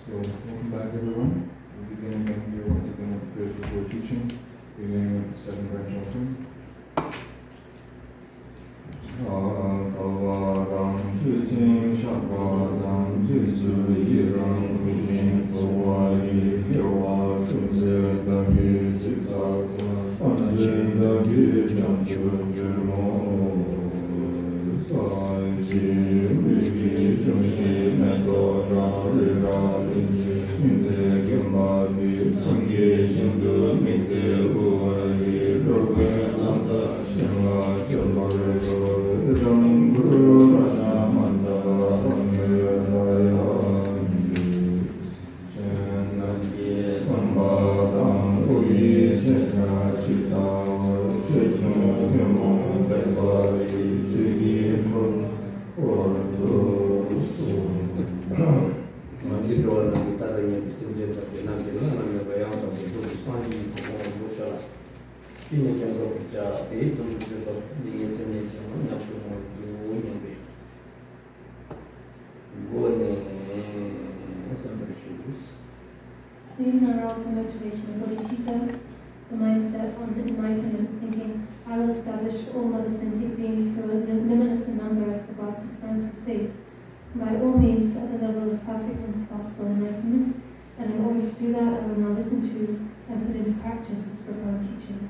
So, welcome back everyone. We'll begin again here once again with the prayers before teaching, beginning with the second branch offering. These arouse the motivation of bodhicitta, the mindset on enlightenment, thinking, I will establish all mother sentient beings so limitless in number as the vast expanse of space, by all means at the level of perfect and possible enlightenment, and in order to do that, I will now listen to and put into practice this profound teaching.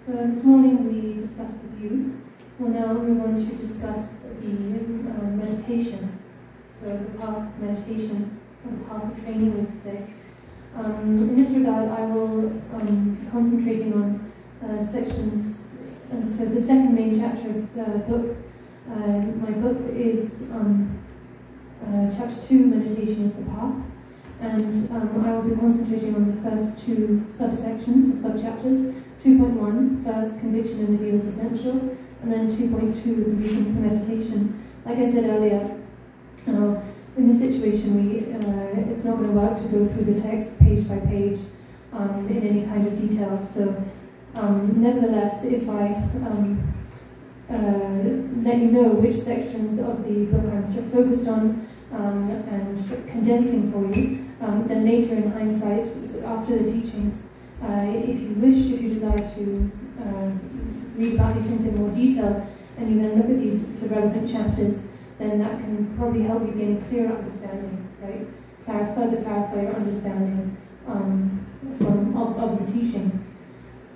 So this morning we discussed the view. Well, now we want to discuss the meditation. So the path of meditation, or the path of training, we could say. In this regard, I will be concentrating on sections. So the second main chapter of the book, my book is chapter 2, meditation is the path. And I will be concentrating on the first two subsections or subchapters. 2.1, first, conviction in the view is essential, and then 2.2, the reason for meditation. Like I said earlier, in this situation, it's not going to work to go through the text page by page in any kind of detail. So, nevertheless, if I let you know which sections of the book I'm sort of focused on and condensing for you, then later in hindsight, after the teachings, if you wish, if you desire to read about these things in more detail, and you then look at the relevant chapters, then that can probably help you gain a clearer understanding, right? Further clarify your understanding of the teaching.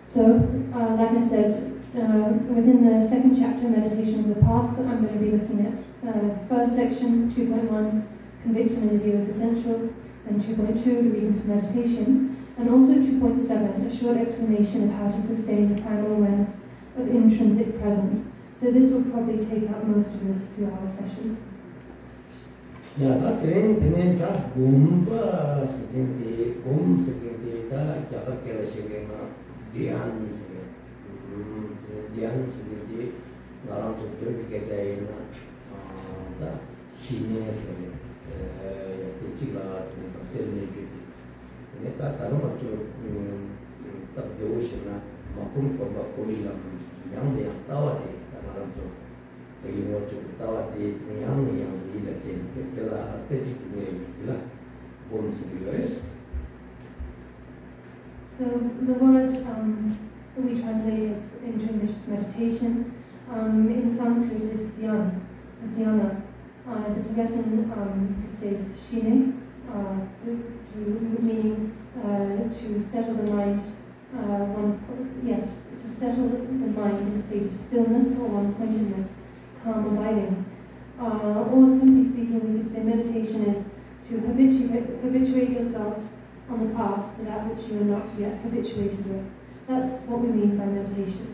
So, like I said, within the second chapter, meditation is the path, I'm going to be looking at the first section, 2.1, conviction in the view is essential, and 2.2, the reason for meditation. And also 2.7, a short explanation of how to sustain the primal awareness of intrinsic presence. So this will probably take up most of this 2-hour session. Yeah, that then that gumba secondly, that Jakakela Shigena, Dian secondly, around the Turkicaina, the Chinese, the Chila, still naked. Neta Taroma to the ocean, Makum Komila, young Tawati, Tamaranto. You want to Tawati, young village, the Tezikula, Bones of So the word that we translate as into English as meditation, in Sanskrit is dhyana. The Tibetan says shine, meaning to settle the mind, to settle the mind in a state of stillness or one-pointedness, calm abiding. Or simply speaking, we could say meditation is to habituate yourself on the path to that which you are not yet habituated with. That's what we mean by meditation.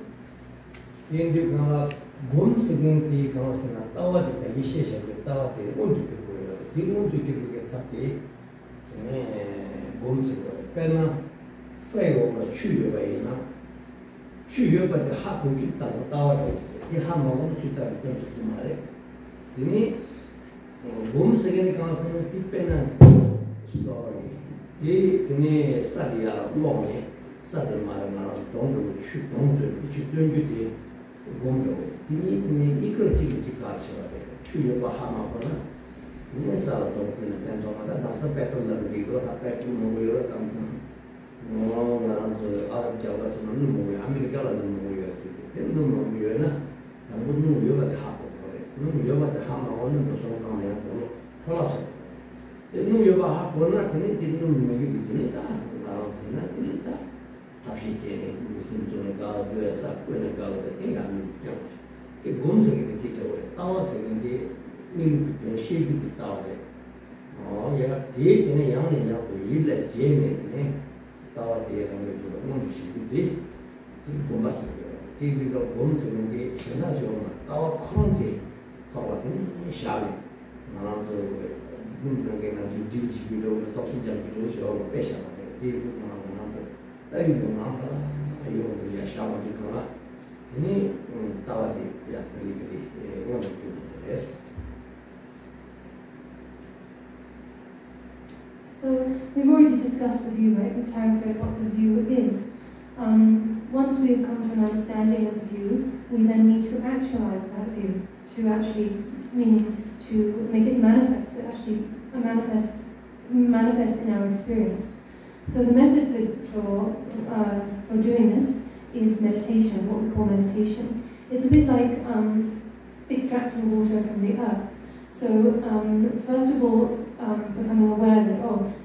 So we've already discussed the view, right? We clarified what the view is. Once we've come to an understanding of the view, we then need to actualize that view, to actually, meaning to make it manifest, to actually manifest in our experience. So the method for doing this is meditation, what we call meditation. It's a bit like extracting water from the earth. So first of all, becoming aware that,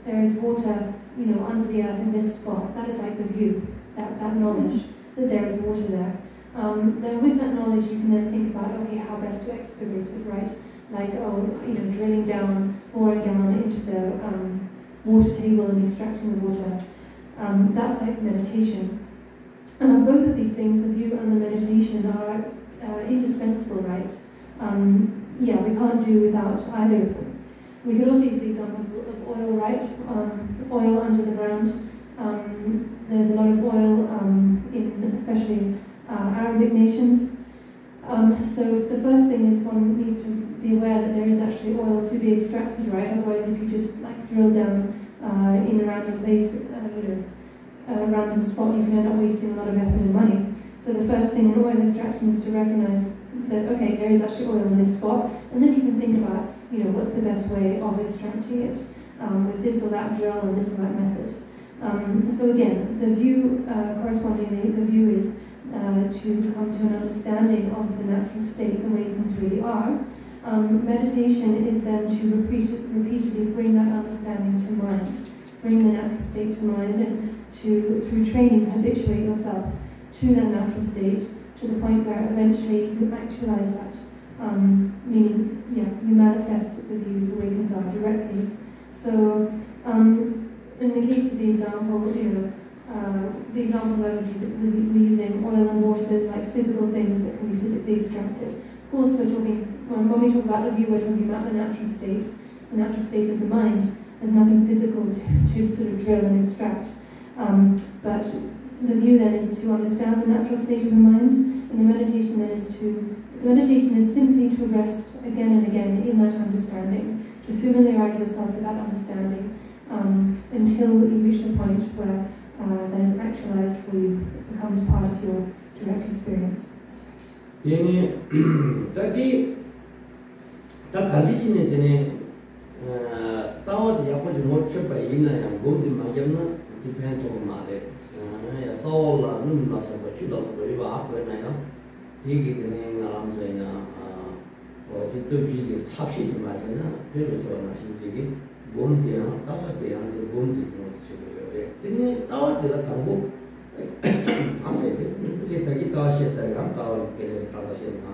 there is water, under the earth in this spot. That is like the view, that knowledge that there is water there. Then with that knowledge, you can then think about, okay, how best to excavate it, right? Like, drilling down, boring down into the water table and extracting the water. That's like meditation. Both of these things, the view and the meditation, are indispensable, right? We can't do without either of them. We could also use the example of oil, right? Oil under the ground. There's a lot of oil in especially Arabic nations. So the first thing is one needs to be aware that there is actually oil to be extracted, right? Otherwise, if you just drill down in a random place, a random spot, you can end up wasting a lot of effort and money. So the first thing in oil extraction is to recognize that, okay, there is actually oil in this spot, and then you can think about, what's the best way of extracting it with this or that drill and this or that method. So again, the view, correspondingly, the view is to come to an understanding of the natural state, the way things really are. Meditation is then to repeatedly bring that understanding to mind, bring the natural state to mind, and to, through training, habituate yourself to that natural state, to the point where eventually you actualize that, meaning, you manifest the view the way things are directly. So, in the case of the example, the examples I was using, oil and water, those like physical things that can be physically extracted. Of course, when we talk about the view, we're talking about the natural state of the mind. There's nothing physical to sort of drill and extract. But the view then is to understand the natural state of the mind, and the meditation then is simply to rest again and again in that understanding, to familiarize yourself with that understanding until you reach the point where that is actualized for you, it becomes part of your direct experience. Tawad yapaj mocha pa ina ya gomdi magyamna depend on mare ya sola num la sa ba chu da ba ba ha pa na ya digi de ne ngaram zaina o ti to ji de thapshi de ma zaina pe to na shin ji gi gomdi ya tawad de ya de gomdi mo chi ba re ne tawad de la tango ame de ne ta gi ta she ta ya tawad ke de ta she na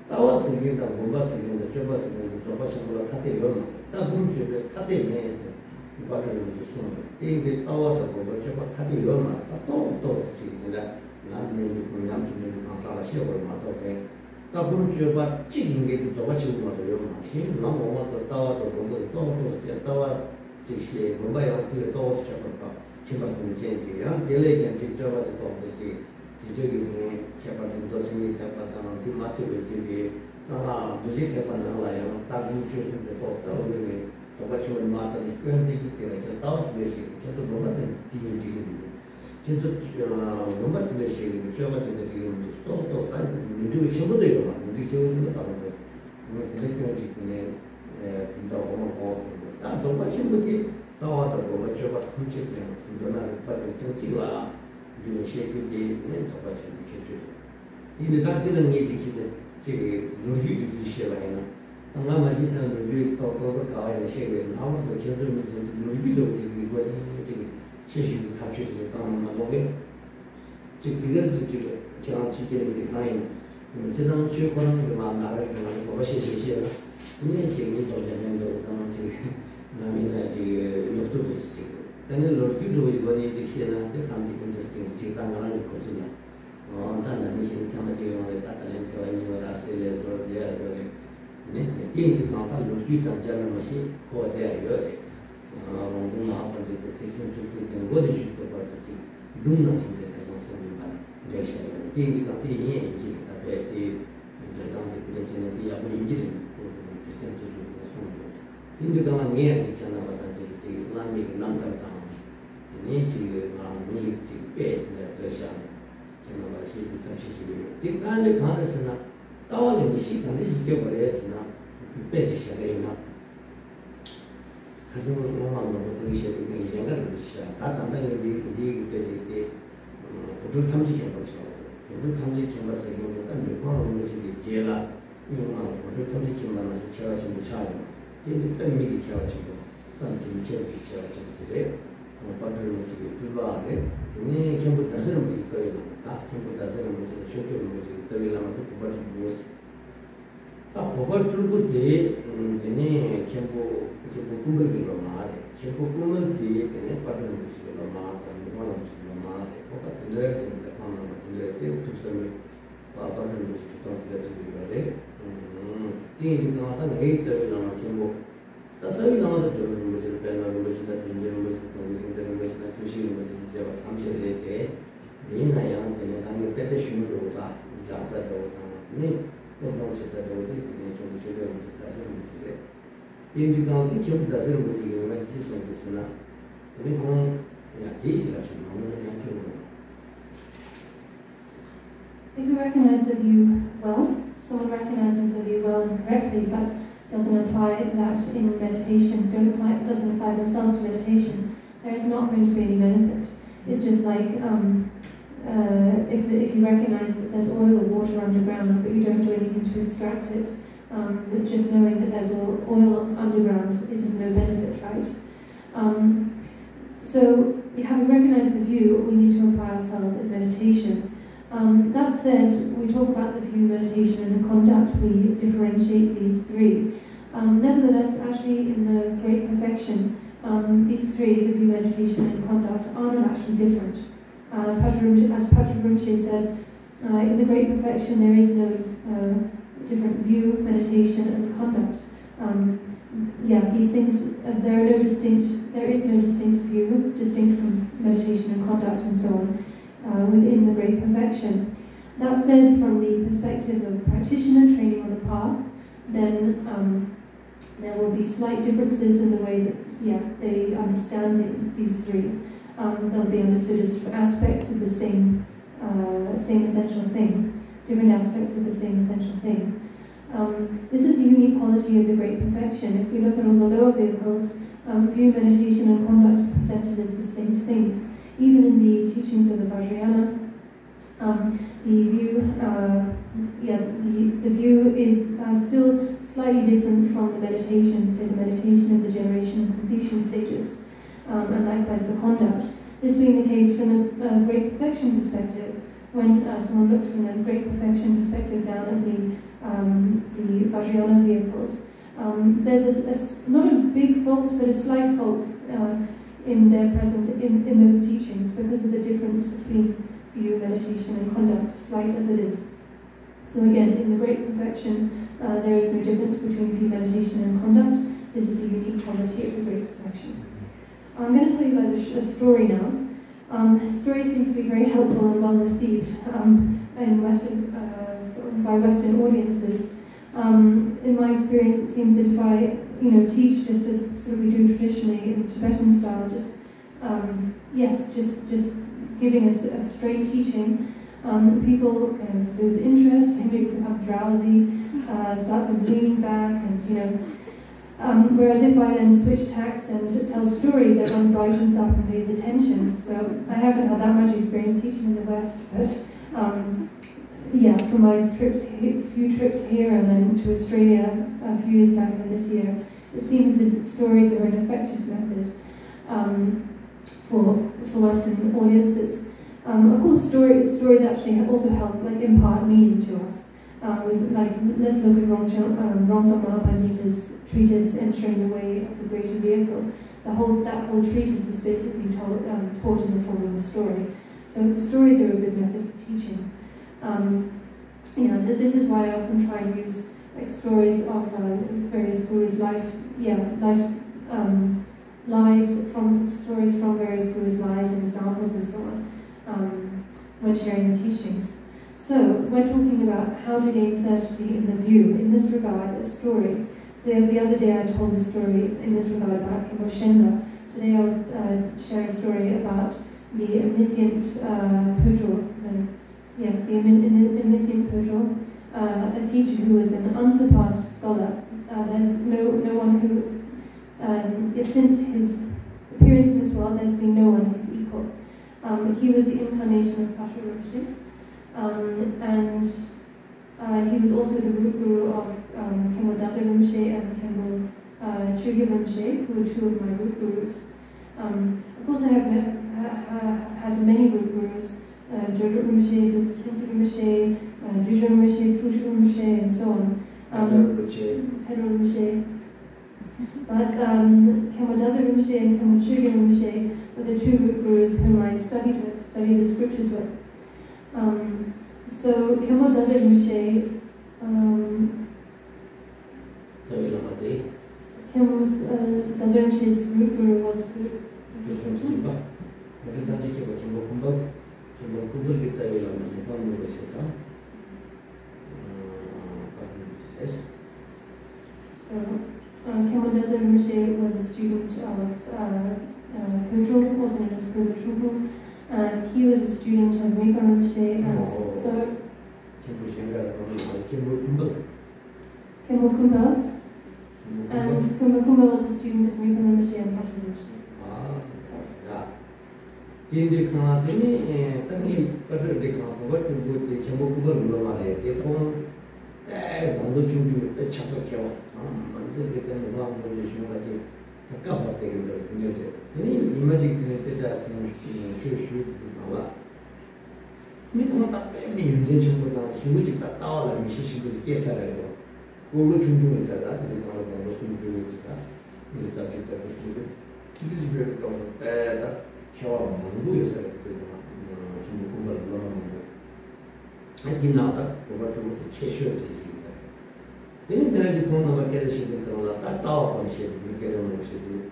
tawad se gi da gomba se gi da choba se gi da choba se la ta de yo 다 분주에 타대 내에서 이바를 주는 이게 따와도 보고 저거 타대 요마 또 지금이라 남는 남는 강사라 시험을 맞도록 다 분주에 봐 찍은 게 저거 지금 맞아요 요마 신 너무 오마도 따와도 보고 또 따와 지시 뭔가요 그 또 시켜볼까 기발성 제지야 델레게 직접하고 또 저기 저기 개발된 또 생긴 개발된 그 마치를 지기 상하 무지 개발하는 거예요. 다른 주인들 또 따오는 저거 시원 마트니 끊기기 때문에 저 따오 되시 저도 뭐가든 뒤는 진짜 뭔가 되시 저거 되는 뒤는 또 다른 민족이 쳐도요. 민족이 쳐지는 거 따오는 거. 뭐 대표적인 직분에 분다고 하고 다 저거 친구들이 따와도 뭐 저거 훔치게 너나 받을 때 찍어라. 이런 식의 저거 좀 해줘. 이제 다들은 이제 지금 루비도 시험하나 당가 맞이는 루비 또 가와야 시험을 아무도 견도는 루비도 지금 이거 지금 실시도 탑시도 당만 거기 지금 그래서 지금 제가 지금 나인 저는 쉬고는 그 만나를 그거 실시시요 근데 지금 또 저는도 당한 지금 남이나 지금 욕도 있어요 근데 루비도 이번에 지금 담기 인터스팅 지금 당하는 거거든요 단단히 신청하지 않는 따뜻한 대화님을 아스트레일리아 돌아야 그래. 네. 이게 강파 루지단 자는 것이 거대해요. 뭔가 아버지 대신 주된 거는 주도 받지. 눈나 진짜 대한 소리만 되셔요. 이게가 이게 이제 답에 이 인터넷에 그래서는 이 아무 인지는 대신 주는 소리. 인도가 내야 지켜나 받아 지금 남이 남자다. 네 지금 마음이 지금 배를 들으셔. 제가 시도 tam시시고요. 뒷단에 가는서나 따와는 이 시간에 지켜버렸으나 빼지셔야 되나. 가슴을 몸만으로 드셔야 되는 생각을 주시야. 다 단단히 네 빼질 때 우주 탐지해보셔. 우주 탐지해봐서 이게 딱 몇번 오는지 제라 이만 우주 탐지해봐서 키워서 무샤요. 이게 뺀미기 키워가지고 산팀 키워가지고 이제 빠져는 지금 줄바에 이 캠프 다스는 게 있어요. 다 캠프 다스는 게 쇼트를 뭐지 저기라면 또 뽑아줄 거스. 다 뽑아줄 때 되네 캠프 꿈을 그려 말해. 캠프 꿈을 뒤에 되네 빠져는 거 지금 말하다 뭐하는 지금 말해. 뭐가 들려야 된다. 하나만 들려야 돼. 두서면 빠져는 거 지금 또 들려야 돼. 이게 나타나 내적으로는 캠프 저기가마다 들어오는 것을 배나는 것이다, 빈지는 것이다, 동기생되는 것이다, 주시는 것이다, 제가 탐시를 때 이나야 때문에 당연히 배트 쉬는 거다, 장사도 오다, 네, 공동체사도 오다, 이게 좀 제대로 다스리는 것이래. 이 가운데 좀 다스리는 것이 얼마나 지속됐으나, 우리 공 야 대지가 좀 너무 그냥 키우는. If you recognize the view well, someone recognizes the view well and correctly, but doesn't apply that in meditation, doesn't apply themselves to meditation, there is not going to be any benefit. It's just like if you recognize that there's oil or water underground, but you don't do anything to extract it, but just knowing that there's oil underground is of no benefit, right? So, having recognized the view, we need to apply ourselves in meditation. That said, we talk about the view, meditation, and the conduct. We differentiate these three. Nevertheless, actually, in the Great Perfection, these three, the view, meditation, and conduct, are not actually actually different. As Patrick Rinpoche said, in the Great Perfection there is no different view, meditation, and conduct. These things, there is no distinct view, distinct from meditation and conduct and so on, within the Great Perfection. That said, from the perspective of practitioner training on the path, then there will be slight differences in the way that they understand these three. They'll be understood as aspects of the same essential thing, different aspects of the same essential thing. This is a unique quality of the Great Perfection. If we look at all the lower vehicles, view, meditation, and conduct are presented as distinct things. Even in the teachings of the Vajrayana, the view is still slightly different from the meditation, say the meditation of the generation and completion stages, and likewise the conduct. This being the case from the Great Perfection perspective, when someone looks from the Great Perfection perspective down at the Vajrayana vehicles, there's not a big fault, but a slight fault in their in those teachings because of the difference between view, meditation, and conduct, slight as it is. So again, in the Great Perfection, there is no difference between view, meditation, and conduct. This is a unique quality of the Great Perfection. I'm going to tell you guys a story now. Stories seem to be very helpful and well received by Western audiences. In my experience, it seems that if I, teach just as sort of we do traditionally in Tibetan style, just giving us a straight teaching, people kind of lose interest, they maybe become drowsy, start to lean back, and whereas if I then switch tacks and tell stories, everyone brightens up and pays attention. So I haven't had that much experience teaching in the West, but from my few trips here and then to Australia a few years back and this year, it seems that stories are an effective method for Western audiences. Of course, stories actually also help impart meaning to us. Let's look at Ronson Mahapandita's treatise, Entering the Way of the Greater Vehicle. That whole treatise is basically taught in the form of a story. So stories are a good method for teaching. This is why I often try and use stories of various gurus' lives from stories from various gurus' lives and examples and so on when sharing the teachings. So we're talking about how to gain certainty in the view. In this regard, a story. So the other day I told a story in this regard about Kimbo Shenla. Today I'll share a story about the omniscient Pujol. The omniscient Pujol, a teacher who is an unsurpassed scholar. There's no one who, since his appearance in this world, there's been no one his equal. He was the incarnation of Patrick Rinpoche. And he was also the root guru of Khenpo Daze Rinpoche and Khenpo Chögyam Rinpoche, who were two of my root gurus. Of course, I have had many root gurus, Jojo Rinpoche, Khyentse Rinpoche, Druzhö Rinpoche, Trushu Rinpoche, and so on. Pedro Rinpoche. But Khenpo Daze Rinpoche and Khenpo Chögyam Rinpoche were the two root gurus whom I studied the scriptures with. So Khenpo Daze Rinpoche, Khenpo Daze Rinpoche's root guru was Khenpo Daze Rinpoche was a student of Pujol, also known as Pujol. He was a student of Mika Rinpoche, and so Khenpo Kumba, and Khenpo Kumba was a student of Mika Rinpoche and Patrick Rinpoche. 태화가 망부여서 그랬거든요. 전부 공부를 불러놓는 거. 디나다 그것도 캐셔도 되지. 얘는 전에 공부 밖에 시도 그러나 딱 따와 버리셔도 그렇게 되는 것이지.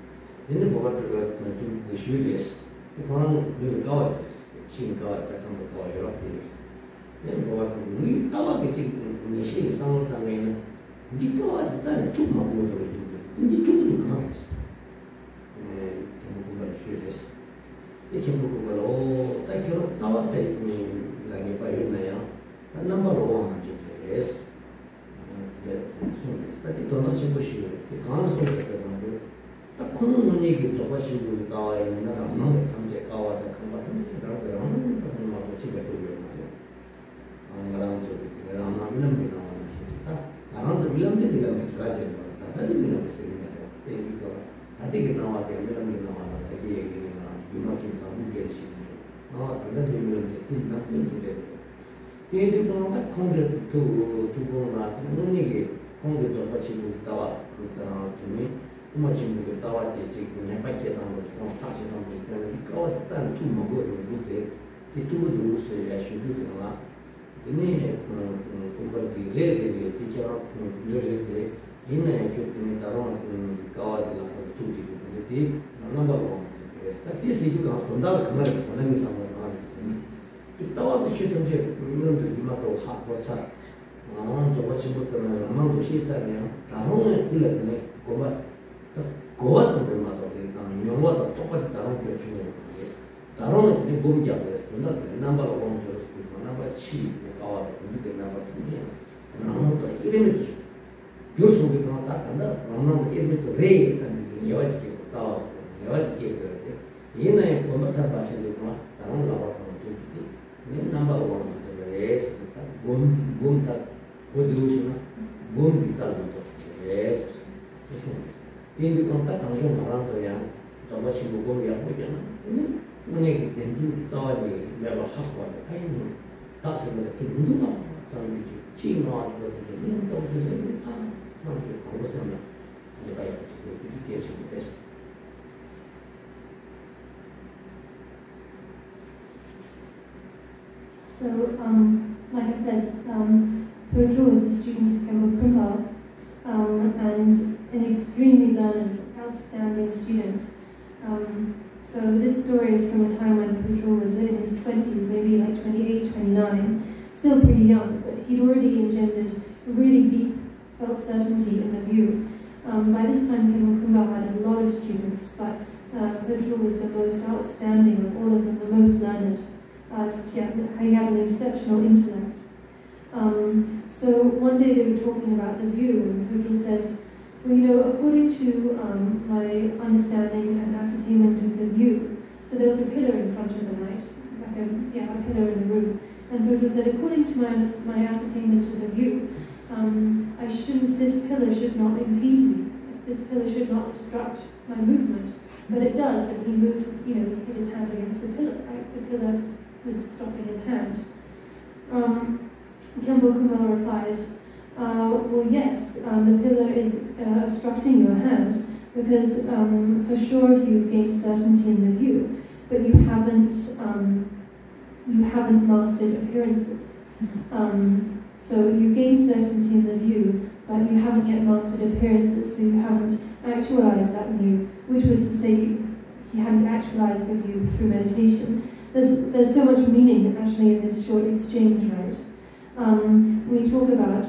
얘는 뭐가 좀 쉬우겠어. 그거는 늘 가와야 됐어. 신가와 딱 한번 가와 여러 번. 얘는 뭐가 이 따와게 지금 내시 상을 당에는 니가와 자리 좀 먹고 저기 근데 조금도 강했어. 공부를 쉬우겠어. 이 공부를 딱 결혼 따왔다 이 나게 봐요나요. 넘버로 하면 좀 됐어. 스타트 돈다 신고시고 강화성에서 그러고 딱 콩는 얘기 저거시고 나와 있는 나라 없는 탐제 가와다 큰 같은 그런 거하고 집에 돌려 말이야. 나랑 저기 나랑 밀람이 나와는 진짜 나랑 좀 밀람에서 가지 뭐 다들 밀람에서 있냐고 얘기가 다 되게 나와야 돼 밀람이 나와나 되게 얘기는 유마kin 상국에 시고 나와 다들 밀람이 뜬다 뜬지래 얘들 그런가 공개 두고 나는 얘기 공개 좀 받치고 있다와 그다음에 엄마 친구들 따왔지 지금 해봤게 나온 거 다시 나온 거 있다는 이거 짠 좀 먹어요 그때 이 두고도 있어야 쉬우더라 이네 공부를 레레 티처 레레 이네 교육이 따로 가와들라 두고 그때 넘버 1 스타티스틱가 본다가 그말 가능이 상황을 하는 따와도 쉬던지 이런도 이마도 하고차 저거 친구들은 엄마도 시작이야 다른 일들에 고와도 얼마도 되니까 영어도 똑같이 다른 게 중요해 다른 애들이 몸이 잡아서 넘버가 보면 저렇고 넘버 7 가와도 근데 넘버 2 아무도 이름이 교수님이 그만 다 간다 아무도 이름이 또 왜 있다는 여와지게 따와 여와지게 그랬대 얘네 엄마한테 봤을 때구나 다른 라바가 ini nambah uang macam yes, bom tak produksi na, bom bicara macam yes, ini kontak langsung orang tu yang coba sibuk yang macam ini mana dentin kita ni memang hak wajib, ini tak sebenarnya cuma lah, sampai Cina atau ini tahu tu saya sampai Hongkong sana, ada banyak itu dia sibuk best. So, like I said, Bhöd is a student of Khenpo Phunpa, and an extremely learned, outstanding student. So this story is from a time when Bhöd was in his 20s, maybe like 28, 29, still pretty young, but he'd already engendered a really deep felt certainty in the view. By this time, Khenpo Phunpa had a lot of students, but Bhöd was the most outstanding of all of them, the most learned. He had an exceptional intellect. So one day they were talking about the view, and Bhöd said, well, you know, according to my understanding and ascertainment of the view, so there was a pillar in front of the knight, like a pillar in the room, and Bhöd said, according to my ascertainment of the view, this pillar should not impede me, this pillar should not obstruct my movement, but it does, and he moved he hit his hand against the pillar, right? The pillar was stopping his hand. Khenpo Phunpa replied, well, yes, the pillar is obstructing your hand because for sure you've gained certainty in the view, but you haven't mastered appearances. So you gained certainty in the view, but you haven't yet mastered appearances, so you haven't actualized that view, which was to say he hadn't actualized the view through meditation. There's so much meaning actually in this short exchange, right? We talk about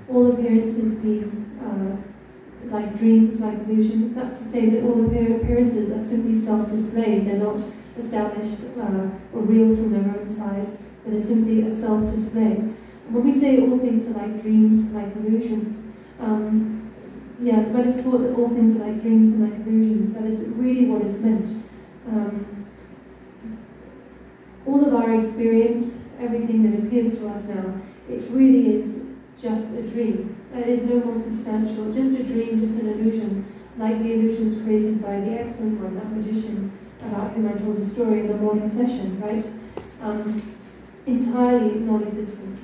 all appearances being like dreams, like illusions. That's to say that all appearances are simply self-displayed. They're not established or real from their own side, but are simply a self-display. When we say all things are like dreams, like illusions, when it's taught that all things are like dreams and like illusions, that is really what is meant. All of our experience, everything that appears to us now, it really is just a dream. It is no more substantial, just a dream, just an illusion, like the illusions created by the excellent one, that magician about whom I told a story in the morning session, right? Entirely non-existent.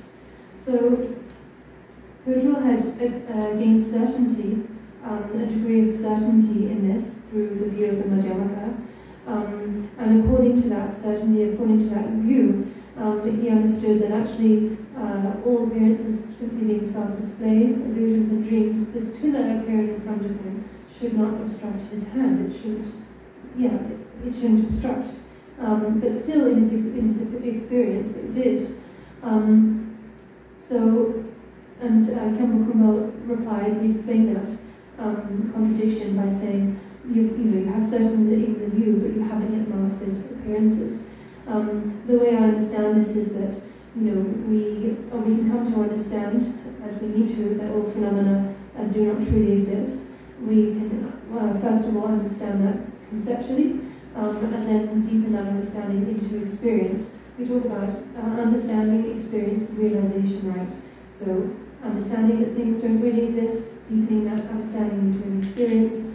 So, Bhöd had gained certainty, a degree of certainty in this through the view of the Madhyamaka, And according to that certainty, according to that view, he understood that actually all appearances simply being self-display, illusions and dreams, this pillar appearing in front of him should not obstruct his hand. It shouldn't obstruct. But still, in his experience, it did. And Khenpo Kumbho replied, he explained that contradiction by saying, you have certainly in the view, but you haven't yet mastered appearances. The way I understand this is that we can come to understand, as we need to, that all phenomena do not truly exist. We can first of all understand that conceptually, and then deepen that understanding into experience. We talk about understanding, experience, and realization, right? So understanding that things don't really exist, deepening that understanding into an experience.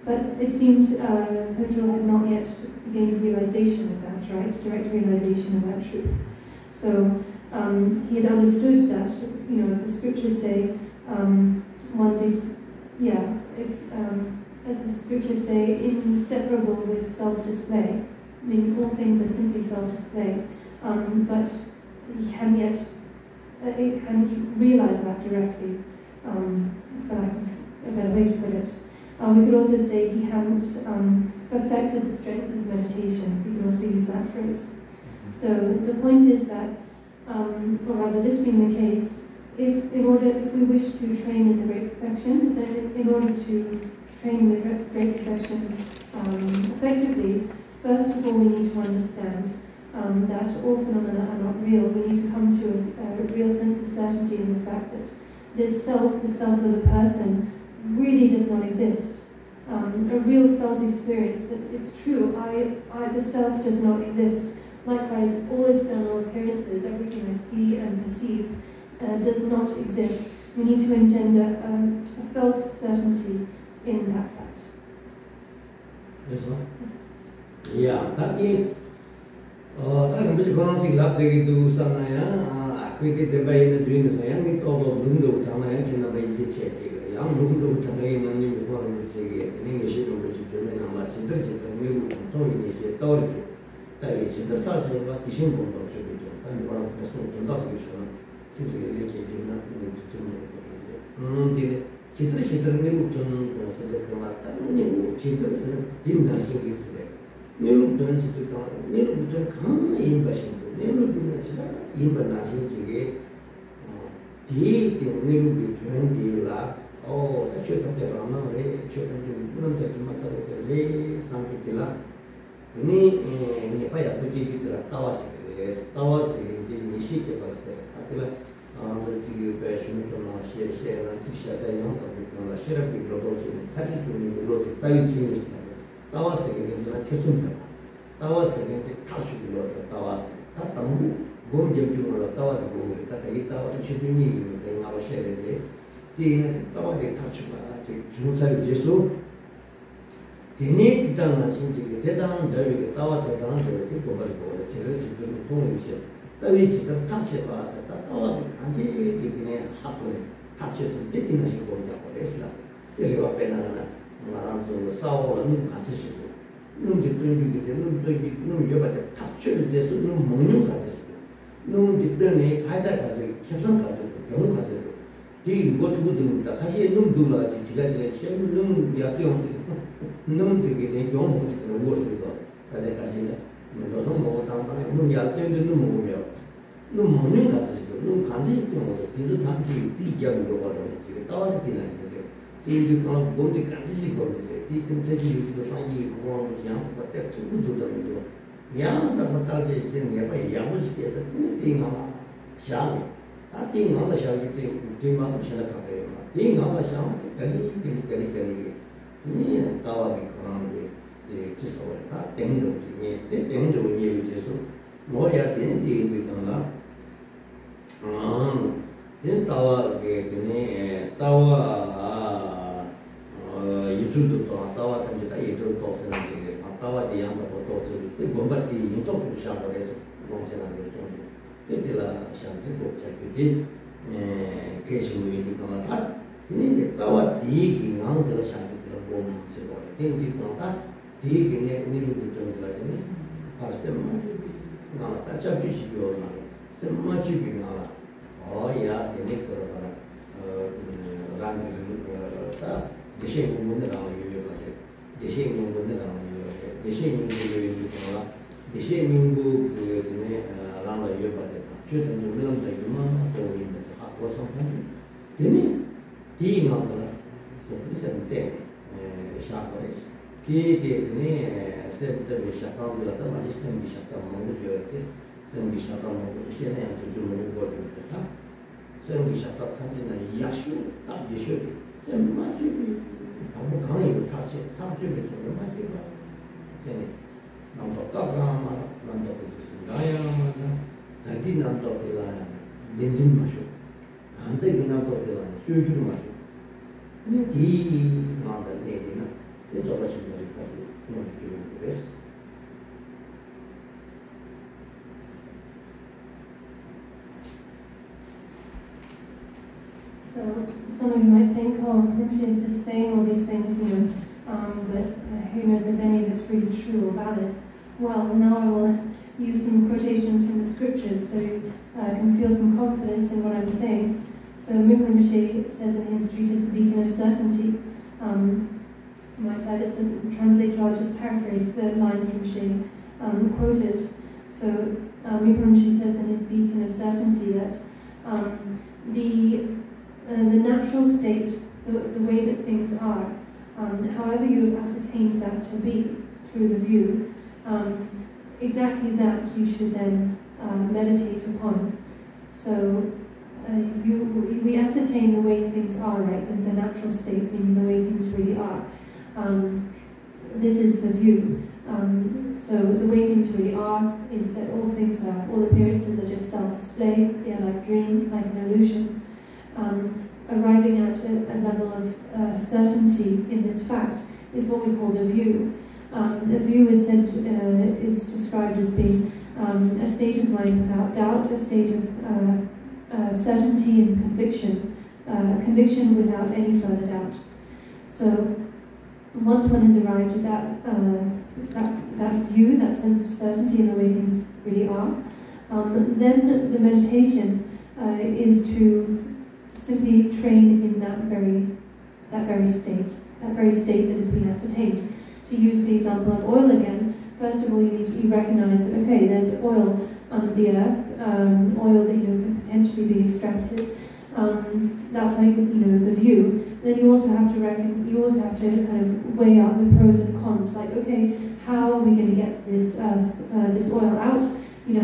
But it seemed Pedro had not yet gained realization of that, right? Direct realization of that truth. So he had understood that, as the scriptures say, as the scriptures say, inseparable with self-display. I mean, all things are simply self-display. But he hadn't yet realized that directly, for lack of a better way to put it. We could also say he hadn't perfected the strength of meditation. We can also use that phrase. So the point is that, or rather this being the case, if we wish to train in the great perfection, then in order to train in the great perfection effectively, first of all we need to understand that all phenomena are not real. We need to come to a real sense of certainty in the fact that this self, the self of the person, really does not exist. A real felt experience, it's true, the self does not exist. Likewise, all external appearances, everything I see and perceive, does not exist. We need to engender a felt certainty in that fact. Yes, ma'am? Yeah, that is, I'm just going to love the do some, I quitted the bay in the dreams. I am called Lundo, and I can be checked. Young Lundo, Tanay, and you want to say in English, which is German, and what's interested in you, Tony is a authority. That is the touch of what the simple should be done. And one of the students, not simply educated, not to know. Children looked on the Kanata, children didn't answer this way. You looked on come in Washington, you looked in Banashing, the 20 la, oh, that should have the Rama, should have the matter something la. In Nepaya, put it to Tawas, in the Nishiki, the passion from share and Tisha, young of the sheriff, we brought also touching to me, wrote it, Tavis, Tawas again, the kitchen, Tawas again, the touch of the Tawas, Tatamu, go give you a tower to go, Tata, the children need in our share a day. The Tawa, the touch of Junsa Jesu. The need down since you get down, there we get Tawa, the down, the people, the children, the pony. Which the touch of us at all the country didn't happen. Touches of didn't go to Islam. There is a penana, Maranzo, Saul, and Cassis. No, the but the touch of this no monument Cassis. No, the Dene, Haida Cassis, Captain Cassis, young Cassis. He got to do the Cassis, no do as it's legislation, no, the Apion, no, the young with the words ago, as a Casilla. No more down, no, you are going to know. No morning classes, no countries, these are times you young over it. All the dinner. You can't go to the countries, go to the teaching the sign was young, but they're too good to them. Young, the Matage is nearby, young was thing on Shami. That thing on the Shami thing on the Shaka, thing on the Shami, Kelly. Tower become the system. That end of the end of the year, more than anything become then Tawa you do Tawa Tamita, you do toss and Tawa the young of the Bomba the you talk to Shabbares, Petila Shanti book check with it, Cation we become a cat. You need the Tawa digging under the Shanti bomb, then the contact, 되게 내려오기 때문에 파스템 마주비 나라 따잡지 비오나 셈 마주비 나라 어야 되게 그러더라 라는 다 대신 문제 나오는 이유가 대신 문제 나오는 이유가 대신 문제가 대신 민국 그네 라는 이유가 됐다. 최근 우리는 이만 또 있는 학교 성공 되니 디나더라 세비센데 샤퍼스 디디네 세브데 샤타운들다 마지스템 샤타 먹는 줄때 세비 샤타 먹고 시에는 좀 먹고 그랬다. 세비 샤타 탐지는 야슈 딱 디슈 세비 마지 너무 강하게 타지 탐지를 좀 마지 봐. 되니 남도 따가마 남도 나야마다 다디 남도 되라 덴진 마쇼 안데 남도 되라 슈슈 마쇼 디 나다 내디나 이쪽으로 좀 가지고 좀 그랬어. So some of you might think, oh, Rinpoche is just saying all these things, but who knows if any of it's really true or valid. Well, now I will use some quotations from the scriptures so you can feel some confidence in what I'm saying. So Rinpoche says in his treatise, The Beacon of Certainty, on my side it's translated, I'll just paraphrase the lines Rinpoche quoted. So Rinpoche says in his Beacon of Certainty that the natural state, the way that things are, however you have ascertained that to be through the view, exactly that you should then meditate upon. So we ascertain the way things are, right, and the natural state, meaning the way things really are. This is the view. So the way things really are is that all appearances are just self-display, they are like dream, like an illusion. Arriving at a level of certainty in this fact is what we call the view. The view is described as being a state of mind without doubt, a state of certainty and conviction, conviction without any further doubt. So once one has arrived at that view, that sense of certainty in the way things really are, then the meditation is to simply train in that very state that has been ascertained. To use the example of oil again, first of all you recognize that okay, there's oil under the earth, oil that can potentially be extracted. That's like the view. Then you also have to kind of weigh out the pros and cons. Like okay, how are we going to get this oil out?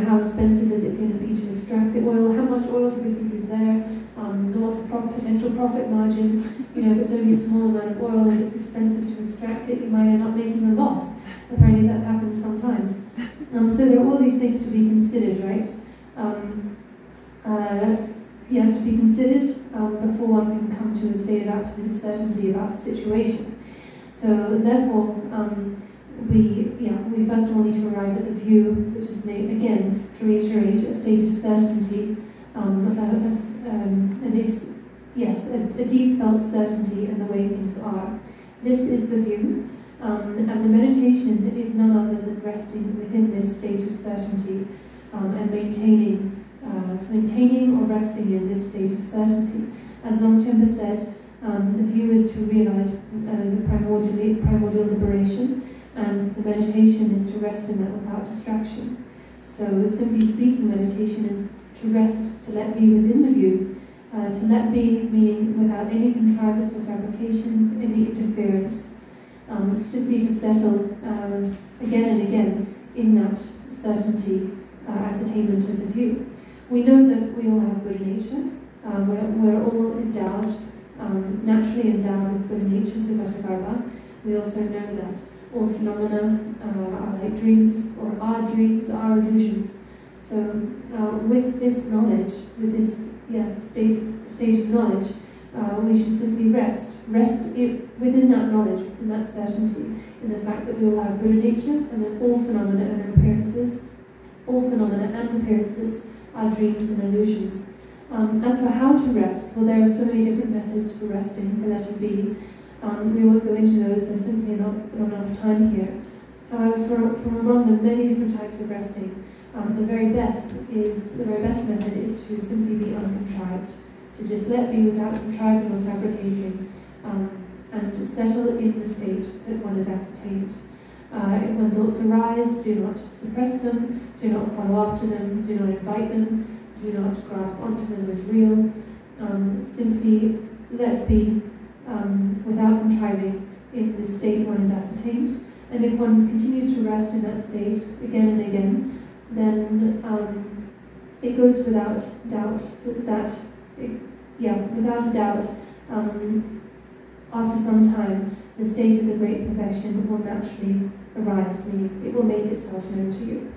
How expensive is it going to be to extract the oil? How much oil do we think is there? What's the potential profit margin? If it's only a small amount of oil and it's expensive to extract it, you might end up making a loss. Apparently that happens sometimes. So there are all these things to be considered, right? To be considered before one can come to a state of absolute certainty about the situation. So therefore, we first of all need to arrive at the view, which is made, again, to reiterate, a state of certainty, a deep felt certainty in the way things are. This is the view, and the meditation is none other than resting within this state of certainty and maintaining or resting in this state of certainty. As Longchenpa said, the view is to realize the primordial liberation, and the meditation is to rest in that without distraction. So simply speaking, meditation is to rest, to let be within the view, to let be meaning without any contrivance or fabrication, any interference, simply to settle again and again in that certainty, ascertainment of the view. We know that we all have Buddha nature. We're all endowed, naturally endowed with Buddha nature, Subhata. We also know that all phenomena are like dreams, or are dreams, are illusions. So with this knowledge, with this state of knowledge, we should simply rest within that knowledge, within that certainty, in the fact that we all have Buddha nature, and that all phenomena and appearances are dreams and illusions. As for how to rest, well, there are so many different methods for resting, for letting be. We won't go into those, there's simply not enough time here. However, from among the many different types of resting, the very best method is to simply be uncontrived, to just let be without contriving or fabricating, and settle in the state that one has ascertained. When thoughts arise, do not suppress them, do not follow after them, do not invite them, do not grasp onto them as real. Simply let be without contriving in the state one has ascertained. And if one continues to rest in that state again and again, then it goes without doubt without a doubt, after some time, the state of the great perfection will naturally arise, meaning it will make itself known to you.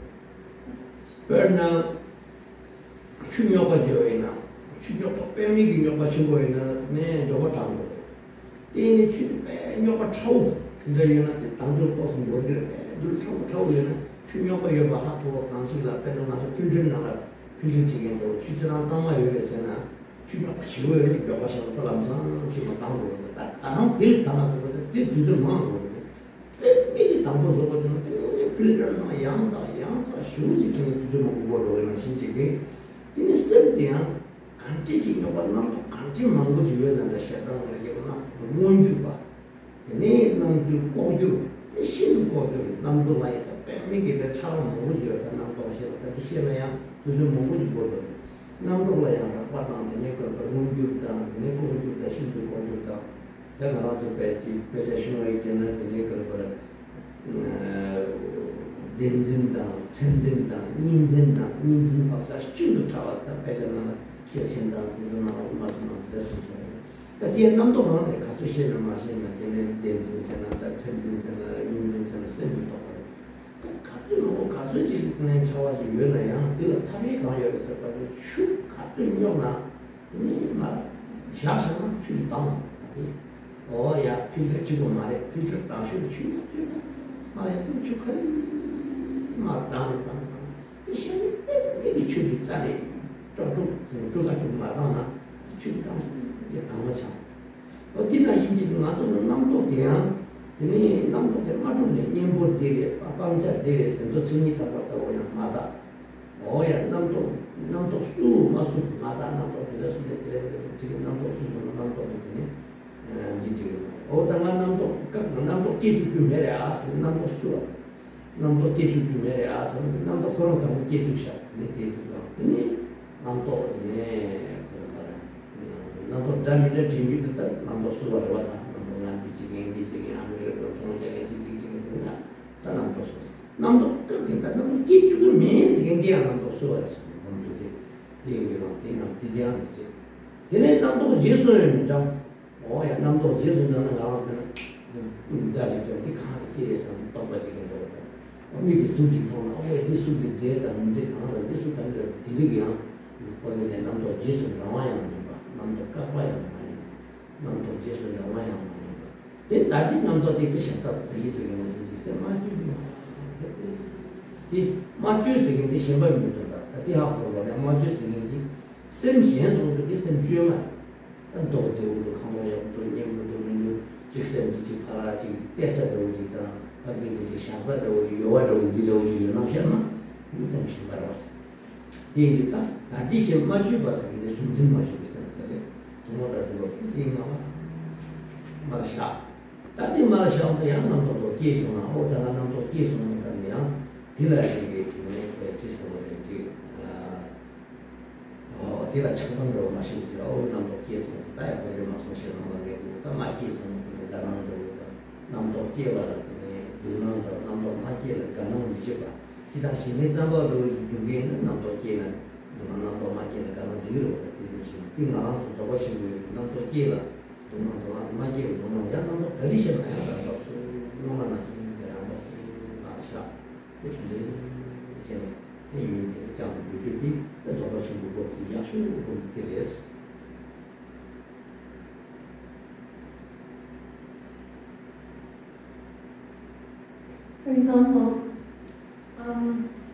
For example,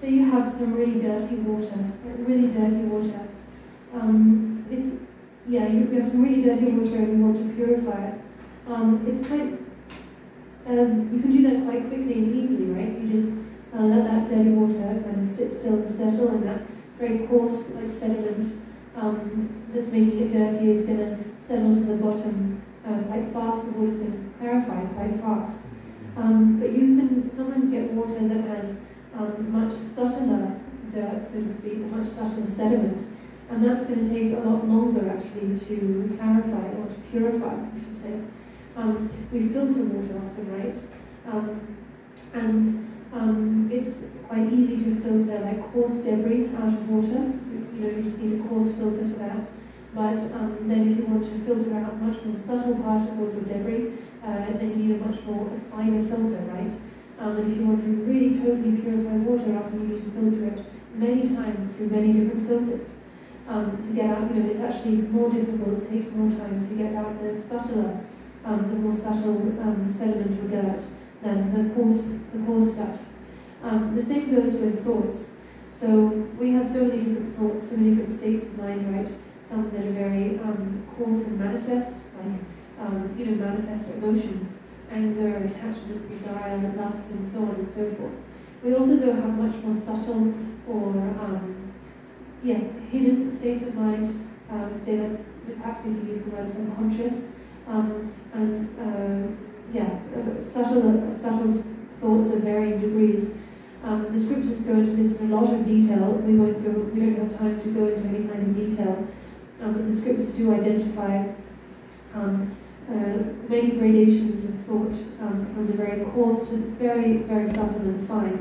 say you have some really dirty water. You have some really dirty water and you want to purify it. It's quite you can do that quite quickly and easily, right? You just let that dirty water kind of sit still and settle, and that very coarse like sediment that's making it dirty is going to settle to the bottom quite fast. The water's going to clarify quite fast. But you can sometimes get water that has much subtler dirt, so to speak, much subtler sediment, and that's going to take a lot longer actually to clarify or to purify, I should say. We filter water often, right? And it's quite easy to filter like coarse debris out of water. You just need a coarse filter for that. But then if you want to filter out much more subtle particles or debris, then you need a much more finer filter, right? And if you want to really totally purify water, often you need to filter it many times through many different filters to get out. It's actually more difficult. It takes more time to get out the subtler, the more subtle sediment or dirt than the coarse stuff. The same goes with thoughts. So we have so many different thoughts, so many different states of mind, right? Some that are very coarse and manifest, like manifest emotions, anger, attachment, desire, lust, and so on and so forth. We also though have much more subtle or hidden states of mind. Say that perhaps we could use the word subconscious, subtle thoughts of varying degrees. The scriptures go into this in a lot of detail. We don't have time to go into any kind of detail, but the scriptures do identify many gradations of thought, from the very coarse to very, very subtle and fine.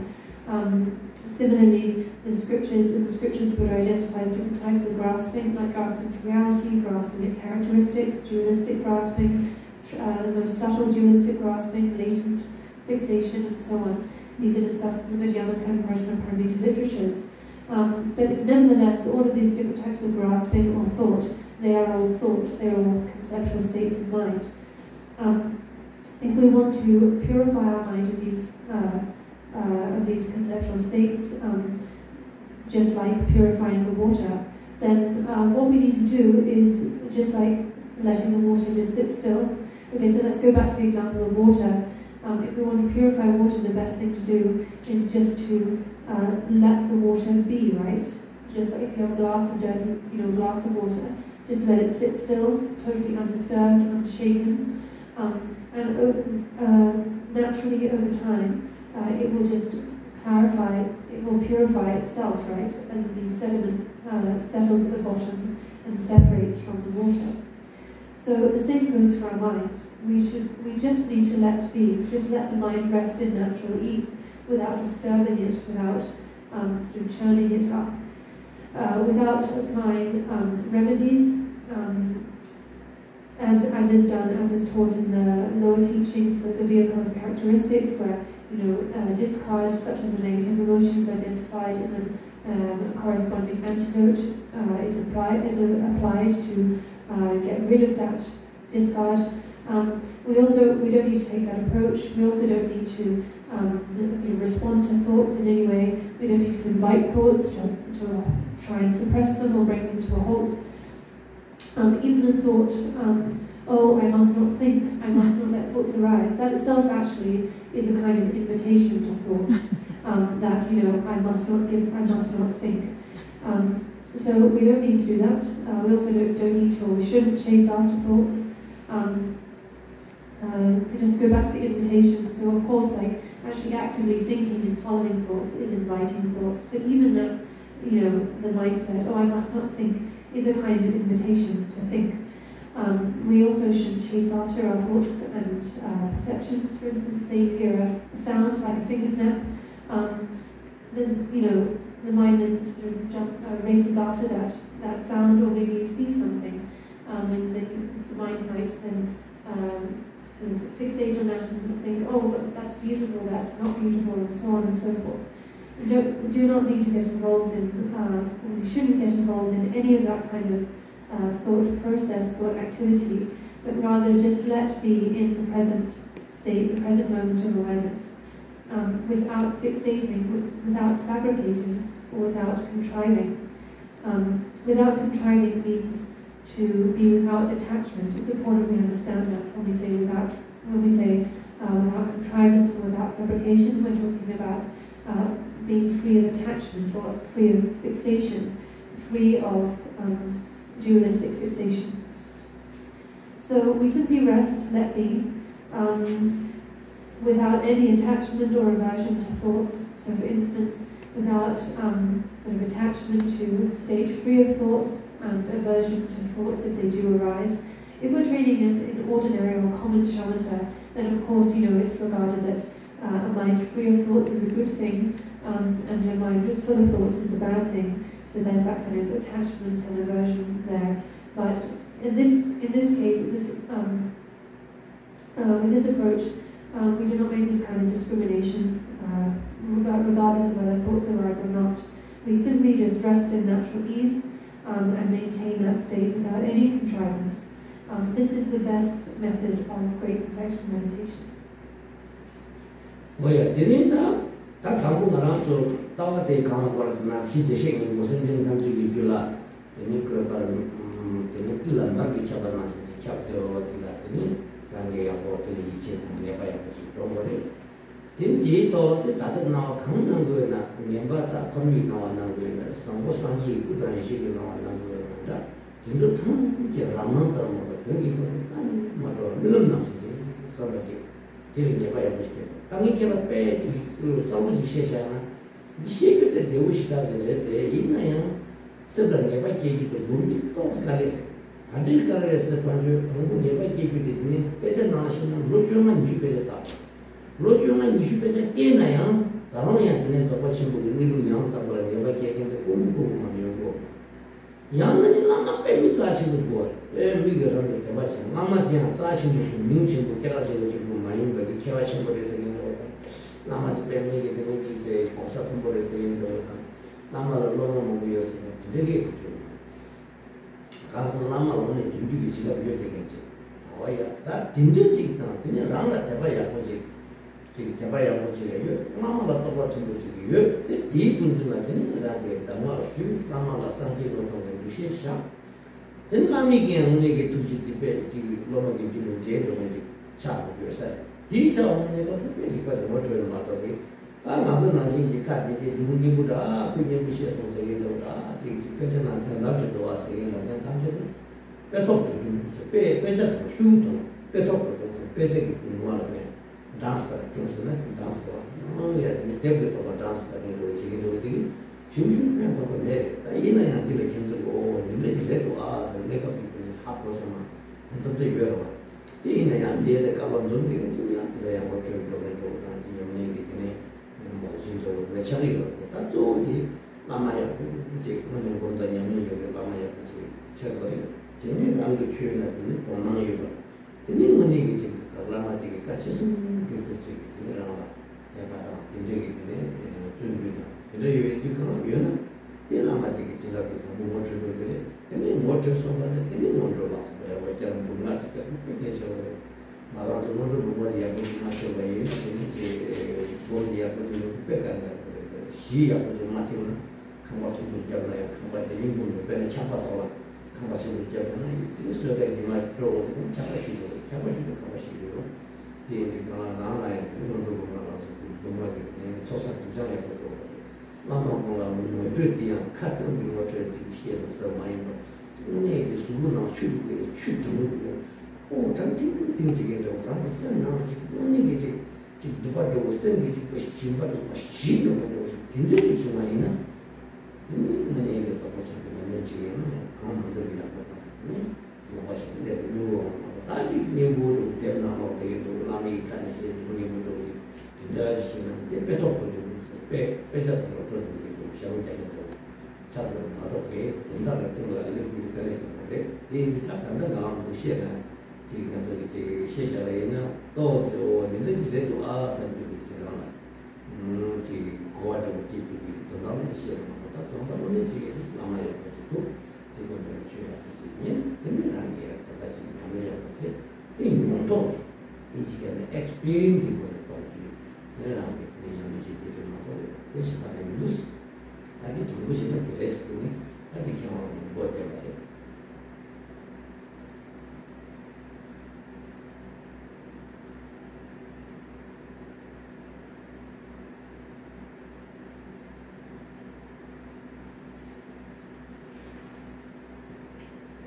Similarly, in the scriptures would identify different types of grasping, like grasping to reality, grasping at characteristics, dualistic grasping, the most subtle dualistic grasping, latent fixation, and so on. These are discussed in the Madhyamaka and Prajnaparamita literatures. But nevertheless, all of these different types of grasping or thought, they are all thought, they are all conceptual states of mind. If we want to purify our mind of these conceptual states, just like purifying the water, then what we need to do is just like letting the water just sit still. Okay, so let's go back to the example of water. If we want to purify water, the best thing to do is just to let the water be, right? Just like if you have a glass of dirty, glass of water, just let it sit still, totally undisturbed, unshaken, and naturally over time, it will just clarify, it will purify itself, right? As the sediment settles at the bottom and separates from the water. So the same goes for our mind. We just need to let be, just let the mind rest in natural ease, without disturbing it, without sort of churning it up, without applying remedies, as is done, as is taught in the lower teachings, the vehicle of characteristics, where discard, such as the negative emotions identified, and then a corresponding antidote is applied to get rid of that discard. We don't need to take that approach. We also don't need to sort of respond to thoughts in any way. We don't need to invite thoughts to try and suppress them or bring them to a halt. Even the thought, oh, I must not think, I must not let thoughts arise, that itself actually is a kind of invitation to thought, that, I must not think. So we don't need to do that. We also don't need to, or we shouldn't chase after thoughts. Just go back to the invitation. So of course, like, actually actively thinking and following thoughts is inviting thoughts. But even that, the mindset, oh, I must not think, is a kind of invitation to think. We also shouldn't chase after our thoughts and perceptions. For instance, say you hear a sound like a finger snap. There's, the mind then sort of races after that sound, or maybe you see something, and then the mind might then sort of fixate on that and think, oh, that's beautiful, that's not beautiful, and so on and so forth. We do not need to get involved in, we shouldn't get involved in any of that kind of thought process, thought activity, but rather just let be in the present state, the present moment of awareness, without fixating, without fabricating, or without contriving. Without contriving means to be without attachment. It's important we understand that when we say without contrivance or without fabrication. We're talking about being free of attachment or free of fixation, free of dualistic fixation. So we simply rest, let be, without any attachment or aversion to thoughts. So for instance, without sort of attachment to a state, free of thoughts and aversion to thoughts if they do arise. If we're training in ordinary or common shamatha, then of course, it's regarded that a mind free of thoughts is a good thing, and a mind full of thoughts is a bad thing. So there's that kind of attachment and aversion there. But in this case, with this approach, we do not make this kind of discrimination, regardless of whether thoughts arise or not. We simply just rest in natural ease and maintain that state without any contrivance. This is the best method of great perfection meditation.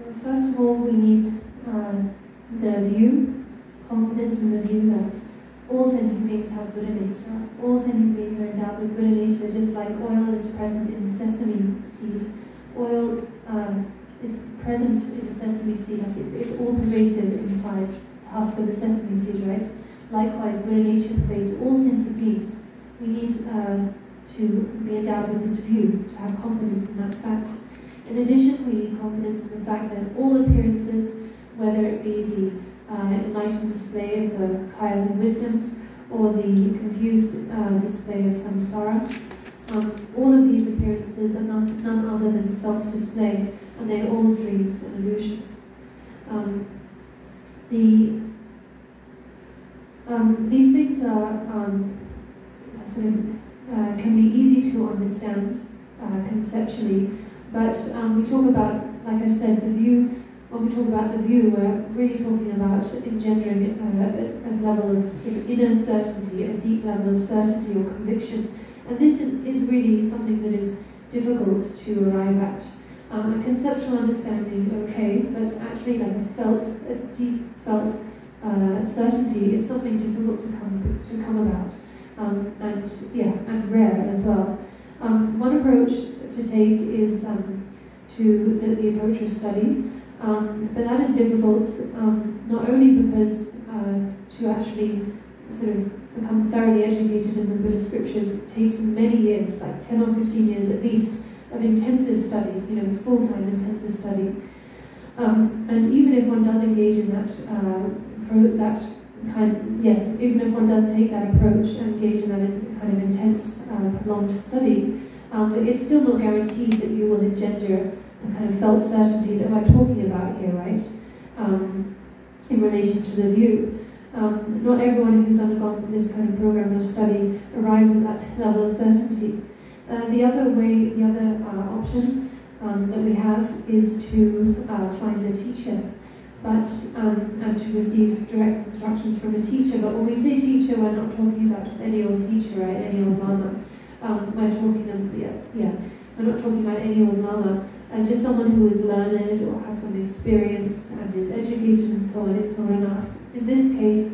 So first of all, we need the view, confidence in the view that all sentient beings have Buddha nature. All sentient beings are endowed with Buddha nature, just like oil is present in sesame seed. Oil is present in the sesame seed, it's all pervasive inside the husk of the sesame seed, right? Likewise, Buddha nature pervades all sentient beings. We need to be endowed with this view, to have confidence in that fact. In addition, we need confidence in the fact that all appearances, whether it be the enlightened display of the kayas and wisdoms, or the confused display of samsara, all of these appearances are none other than self-display, and they are all dreams and illusions. These things are can be easy to understand conceptually, but we talk about, like I've said, the view. When we talk about the view, we're really talking about engendering a level of sort of inner certainty, a deep level of certainty or conviction. And this is really something that is difficult to arrive at. A conceptual understanding, okay, but actually like a deep felt certainty is something difficult to come about. And rare as well. One approach to take is the approach of study. But that is difficult, not only because to actually sort of become thoroughly educated in the Buddhist scriptures takes many years, like 10 or 15 years at least, of intensive study, full-time intensive study. And even if one does engage in even if one does take that approach and engage in that kind of intense, prolonged study, it's still not guaranteed that you will engender the kind of felt certainty that we're talking about here, right? In relation to the view. Not everyone who's undergone this kind of program of study arrives at that level of certainty. The other option that we have is to find a teacher, and to receive direct instructions from a teacher. But when we say teacher, we're not talking about just any old teacher, right? Any old lama. We're not talking about any old lama. Just someone who is learned or has some experience and is educated and so on, it's not enough. In this case,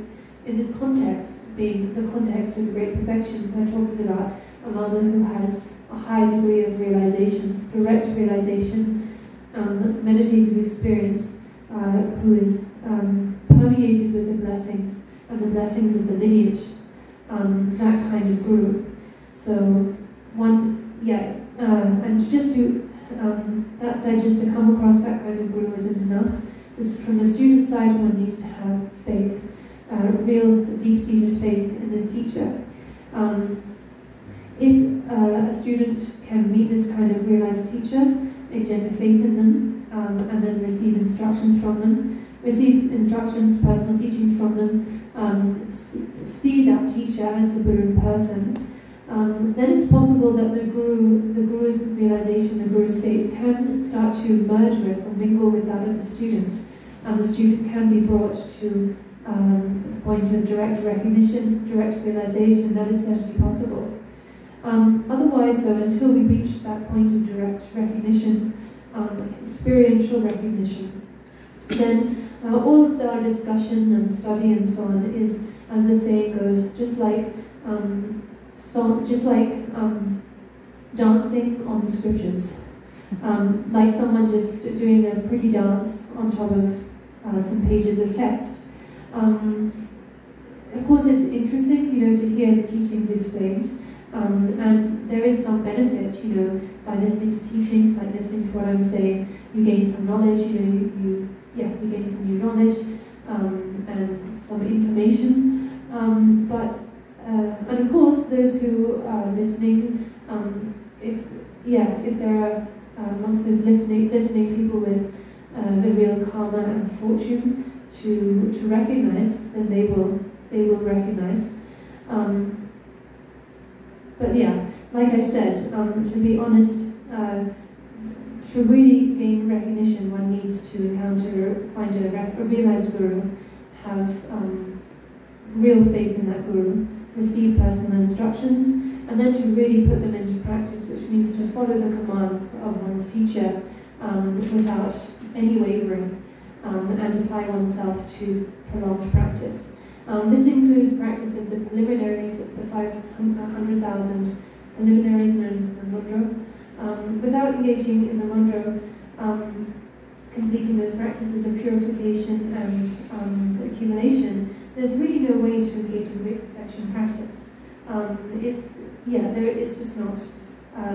in this context, being the context of great perfection, we're talking about a lama who has a high degree of realization, direct realization, meditative experience, who is permeated with the blessings and the blessings of the lineage, that kind of guru. So and just to that said, just to come across that kind of guru isn't enough. From the student side, one needs to have faith, real deep-seated faith in this teacher. If a student can meet this kind of realized teacher, engender faith in them, and then receive instructions from them, personal teachings from them, see that teacher as the Buddha in person, then it's possible that the guru's realization, the guru's state can start to merge with or mingle with that of the student, and the student can be brought to the point of direct recognition, direct realization. That is certainly possible. Otherwise, though, until we reach that point of direct recognition, experiential recognition, then all of our discussion and study and so on is, as the saying goes, just like dancing on the scriptures, like someone just doing a pretty dance on top of some pages of text. Of course, it's interesting, to hear the teachings explained, and there is some benefit, by listening to teachings, like listening to what I'm saying. You gain some knowledge, you gain some new knowledge and some information. And of course, those who are listening, if there are amongst those listening people with the real karma and fortune to recognize, then they will recognize. Like I said, to be honest, to really gain recognition, one needs to find a realized guru, have real faith in that guru, receive personal instructions, and then to really put them into practice, which means to follow the commands of one's teacher without any wavering, and apply oneself to prolonged practice. This includes practice of the preliminaries, the 500,000 preliminaries known as the mudra. Without engaging in the mudra, completing those practices of purification and accumulation, there's really no way to engage in great perfection practice. It's just not,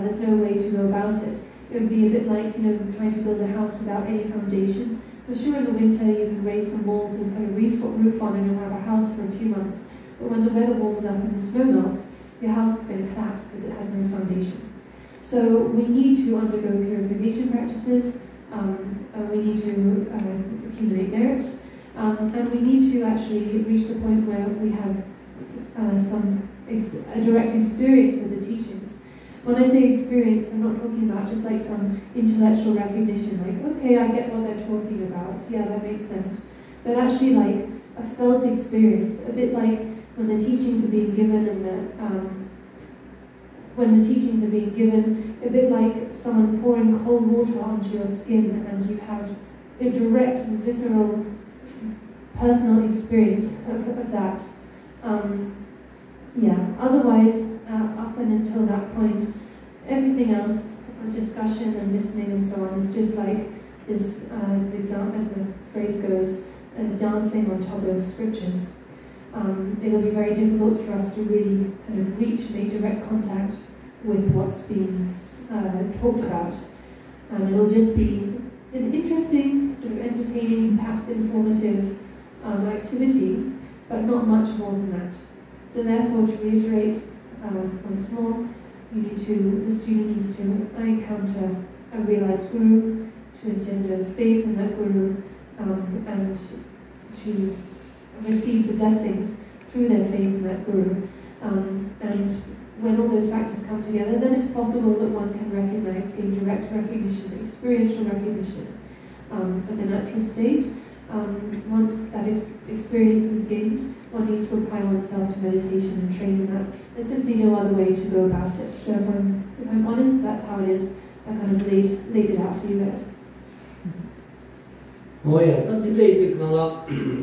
there's no way to go about it. It would be a bit like, trying to build a house without any foundation. For sure, in the winter you can raise some walls and put a roof on and you'll have a house for a few months. But when the weather warms up and the snow melts, your house is going to collapse because it has no foundation. So we need to undergo purification practices, we need to accumulate merit, and we need to actually reach the point where we have a direct experience of the teachings. When I say experience, I'm not talking about just like some intellectual recognition, like, okay, I get what they're talking about, yeah, that makes sense. But actually like a felt experience, a bit like when the teachings are being given a bit like someone pouring cold water onto your skin and you have a direct, visceral, personal experience of that. Otherwise, up and until that point, everything else, discussion and listening and so on, is just like this, as the phrase goes, dancing on top of scriptures. It'll be very difficult for us to really kind of make direct contact with what's being talked about. And it'll just be an interesting, sort of entertaining, perhaps informative activity, but not much more than that. So therefore, to reiterate once more, the student needs to encounter a realized guru, to engender faith in that guru, and to receive the blessings through their faith in that guru. And when all those factors come together, then it's possible that one can gain direct recognition, experiential recognition of the natural state. Once that experience is gained, one needs to apply oneself to meditation and train in that. There's simply no other way to go about it. So if I'm honest, that's how it is. I kind of laid it out for you guys. Oh yeah, that's the way we can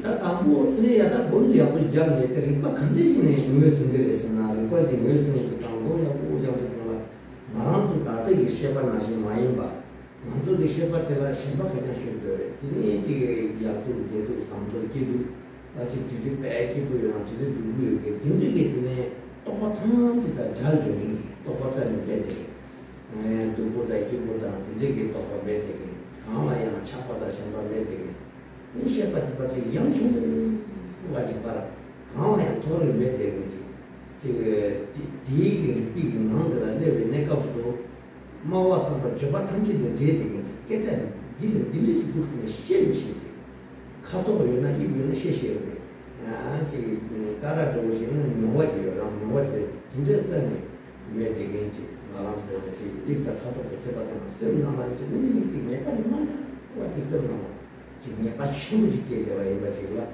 that ambo yeah that body up with jam later but condition is news in the scenario because in news in the tango ya po jam the maran to tata is shepa nashi mayimba manto the shepa tela shepa kaja shudore tini ji ya to de to samto kidu asi tidi paiki bu ya to de bu ke tindi ke tine to patham the jal joni to patan bede and to go da ki go da tindi ke to pa bede 아마야 차파다 생각해되게 이제 빠지 양심을 가지고 봐라 아마야 도를 몇 되는지 지금 디기 비기 만들어 내가 내가부터 마와서 저바 탐지도 되는지 깨자 디디스 독스네 시험이지 카도로나 이분은 시시해 아 지금 따라도 오시는 뭐가지요 뭐가지 진짜 때문에 왜 되겠지 나한테 지금 입다 카도로 제가 쓰는 남한테 이게 내가 말이야 어떻게 쓰는 거 지금 내가 쉬우지게 되어 있는 거지가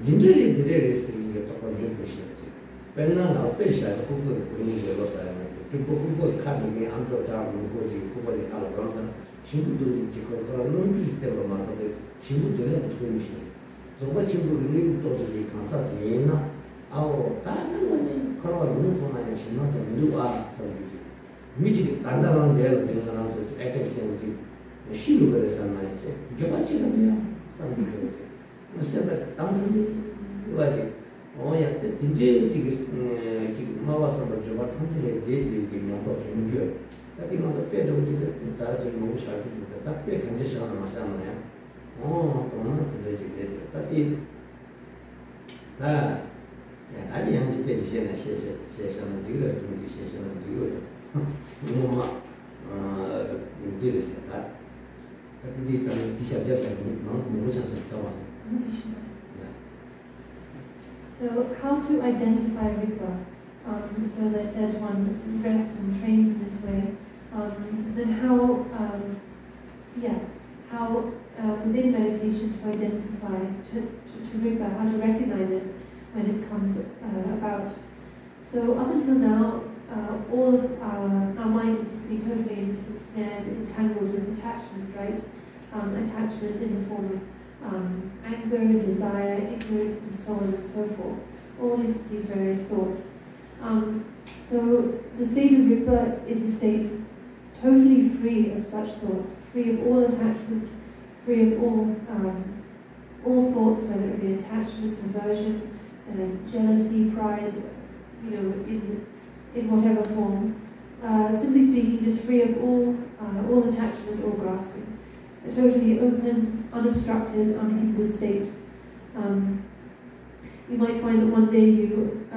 진짜리 들으려서 이게 또 좀 보시지 맨날 앞에 시작 그거 그런 거로 살아야지 좀 그거 카드에 아무도 잘 모르고지 그거지 가로 그러면 친구들이 지금 그런 놈들 때문에 말하는데 친구들은 무슨 뜻이야 정말 친구들이 또 이제 강사지 있나 아우 다른 거는 그런 거 너무 좋아해 신나서 누가 설주지 미지 단단한 데를 되는 사람도 액티브지 시로 그래서 말이지 이게 맞지는요 사람들이 mesela 당분이 이거지 어야 진짜 지금 마와서 저거 탐지에 대비기 뭔가 좀 줘. 딱히 뭐도 빼도 이제 자주 너무 잘 듣는다. 딱빼 간제시하는 마찬가지야. 또는 그래지 그래도 딱히 나 나지 양지 빼지现在写上的这个东西写上的这个뭐마 되겠어. 다 딱히 일단 디샤자서 너무 못 찾아서 잡아. So how to identify Rigpa? So as I said, one rests and trains in this way. Then how within meditation to identify to Rigpa, how to recognize it when it comes about. So up until now, all of our mind has just been totally ensnared, entangled with attachment, right? attachment in the form of anger, desire, ignorance, and so on and so forth. All these various thoughts. So the state of rebirth is a state totally free of such thoughts, free of all attachment, free of all thoughts, whether it be attachment, aversion, jealousy, pride, in whatever form. Simply speaking, just free of all attachment or grasping. A totally open, unobstructed, unhindered state. You might find that one day you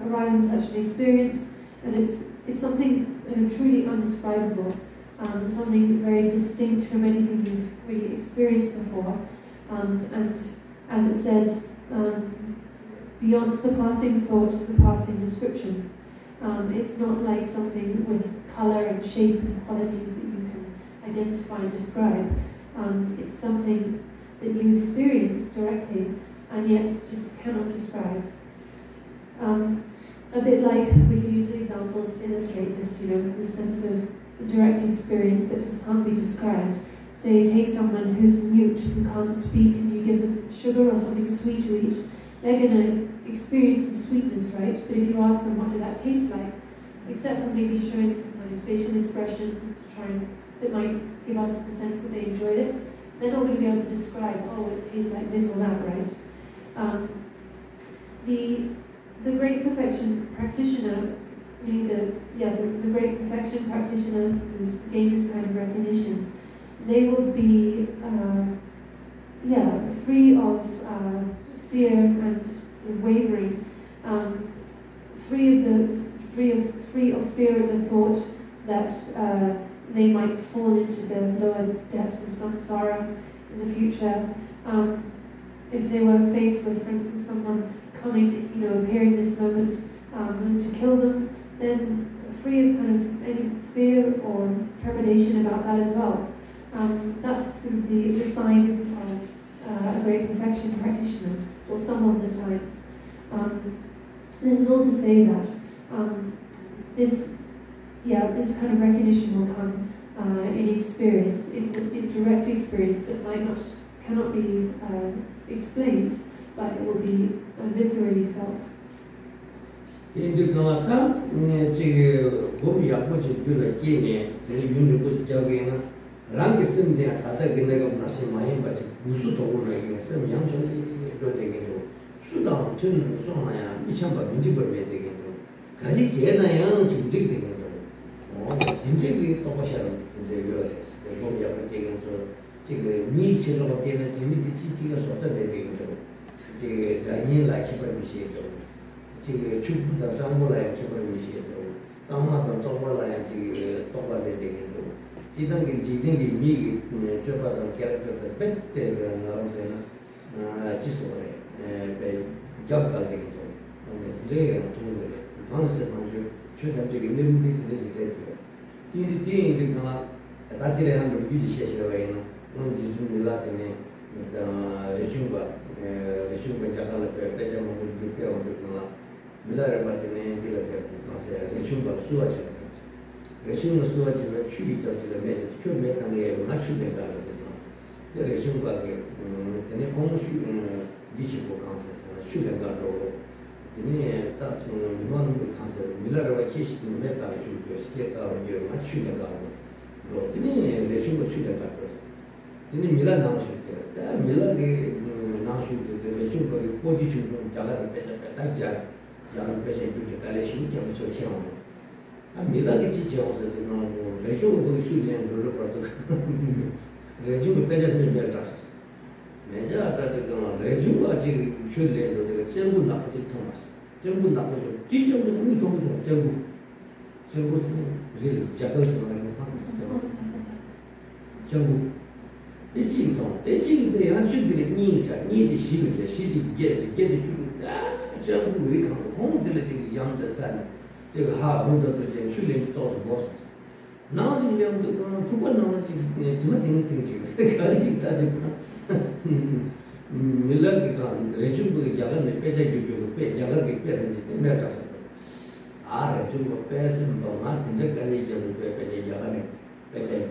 arrive in such an experience, and it's something truly undescribable, something very distinct from anything you've really experienced before, and as it said, beyond surpassing thought, surpassing description. It's not like something with color and shape and qualities that you can identify and describe. It's something that you experience directly and yet just cannot describe. A bit like we can use examples to illustrate this, the sense of direct experience that just can't be described. Say, take someone who's mute, who can't speak, and you give them sugar or something sweet to eat. They're going to experience the sweetness, right? But if you ask them what did that taste like, except for maybe showing some kind of facial expression to try and that might give us the sense that they enjoyed it, they're not going to be able to describe, oh, it tastes like this or that, right? The great perfection practitioner, meaning the great perfection practitioner who's gained this kind of recognition, they will be free of fear and sort of wavering, free of fear of the thought that they might fall into the lower depths of samsara in the future. If they were faced with, for instance, someone coming, appearing this moment to kill them, then free of kind of any fear or trepidation about that as well. That's sort of the sign of a great perfection practitioner, or some of the signs. This is all to say that this kind of recognition will come in experience, in direct experience that cannot be explained, but it will be viscerally felt.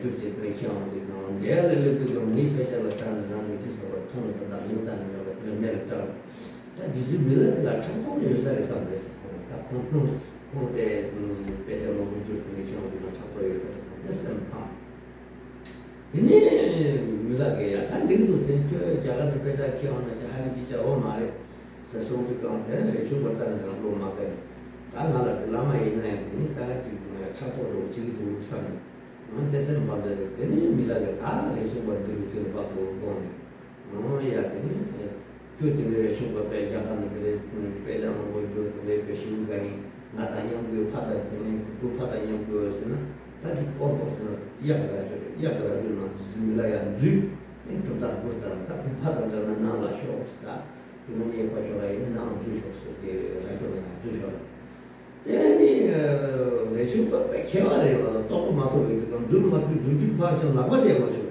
Turkey Trekion, the other little Rinpoche around which is our tone of the Yutan and the American. That is the middle like user service. Better moving to the Trekion, that's the part. In Milagaya, I didn't do the Jala Pesa Kion as a Hali Picha or Mare, Sasso become the Supertan and Roma. I'm not the Lama in a chapel or Chili to Sun. Non doesn't bother the Milaga, they should want to be killed about born. Oh, yeah, two generations of Japan, the Pedam will do the Lepeshu Gani, not a young girl, Pata, two Pata young girls, that is almost Yakara, Milaya, Drew, into that good that Pata than Nala shows that. You only a question now, two shows, the restaurant, any resume Kevare, top matter with the Dulu Passion, Lavade was you.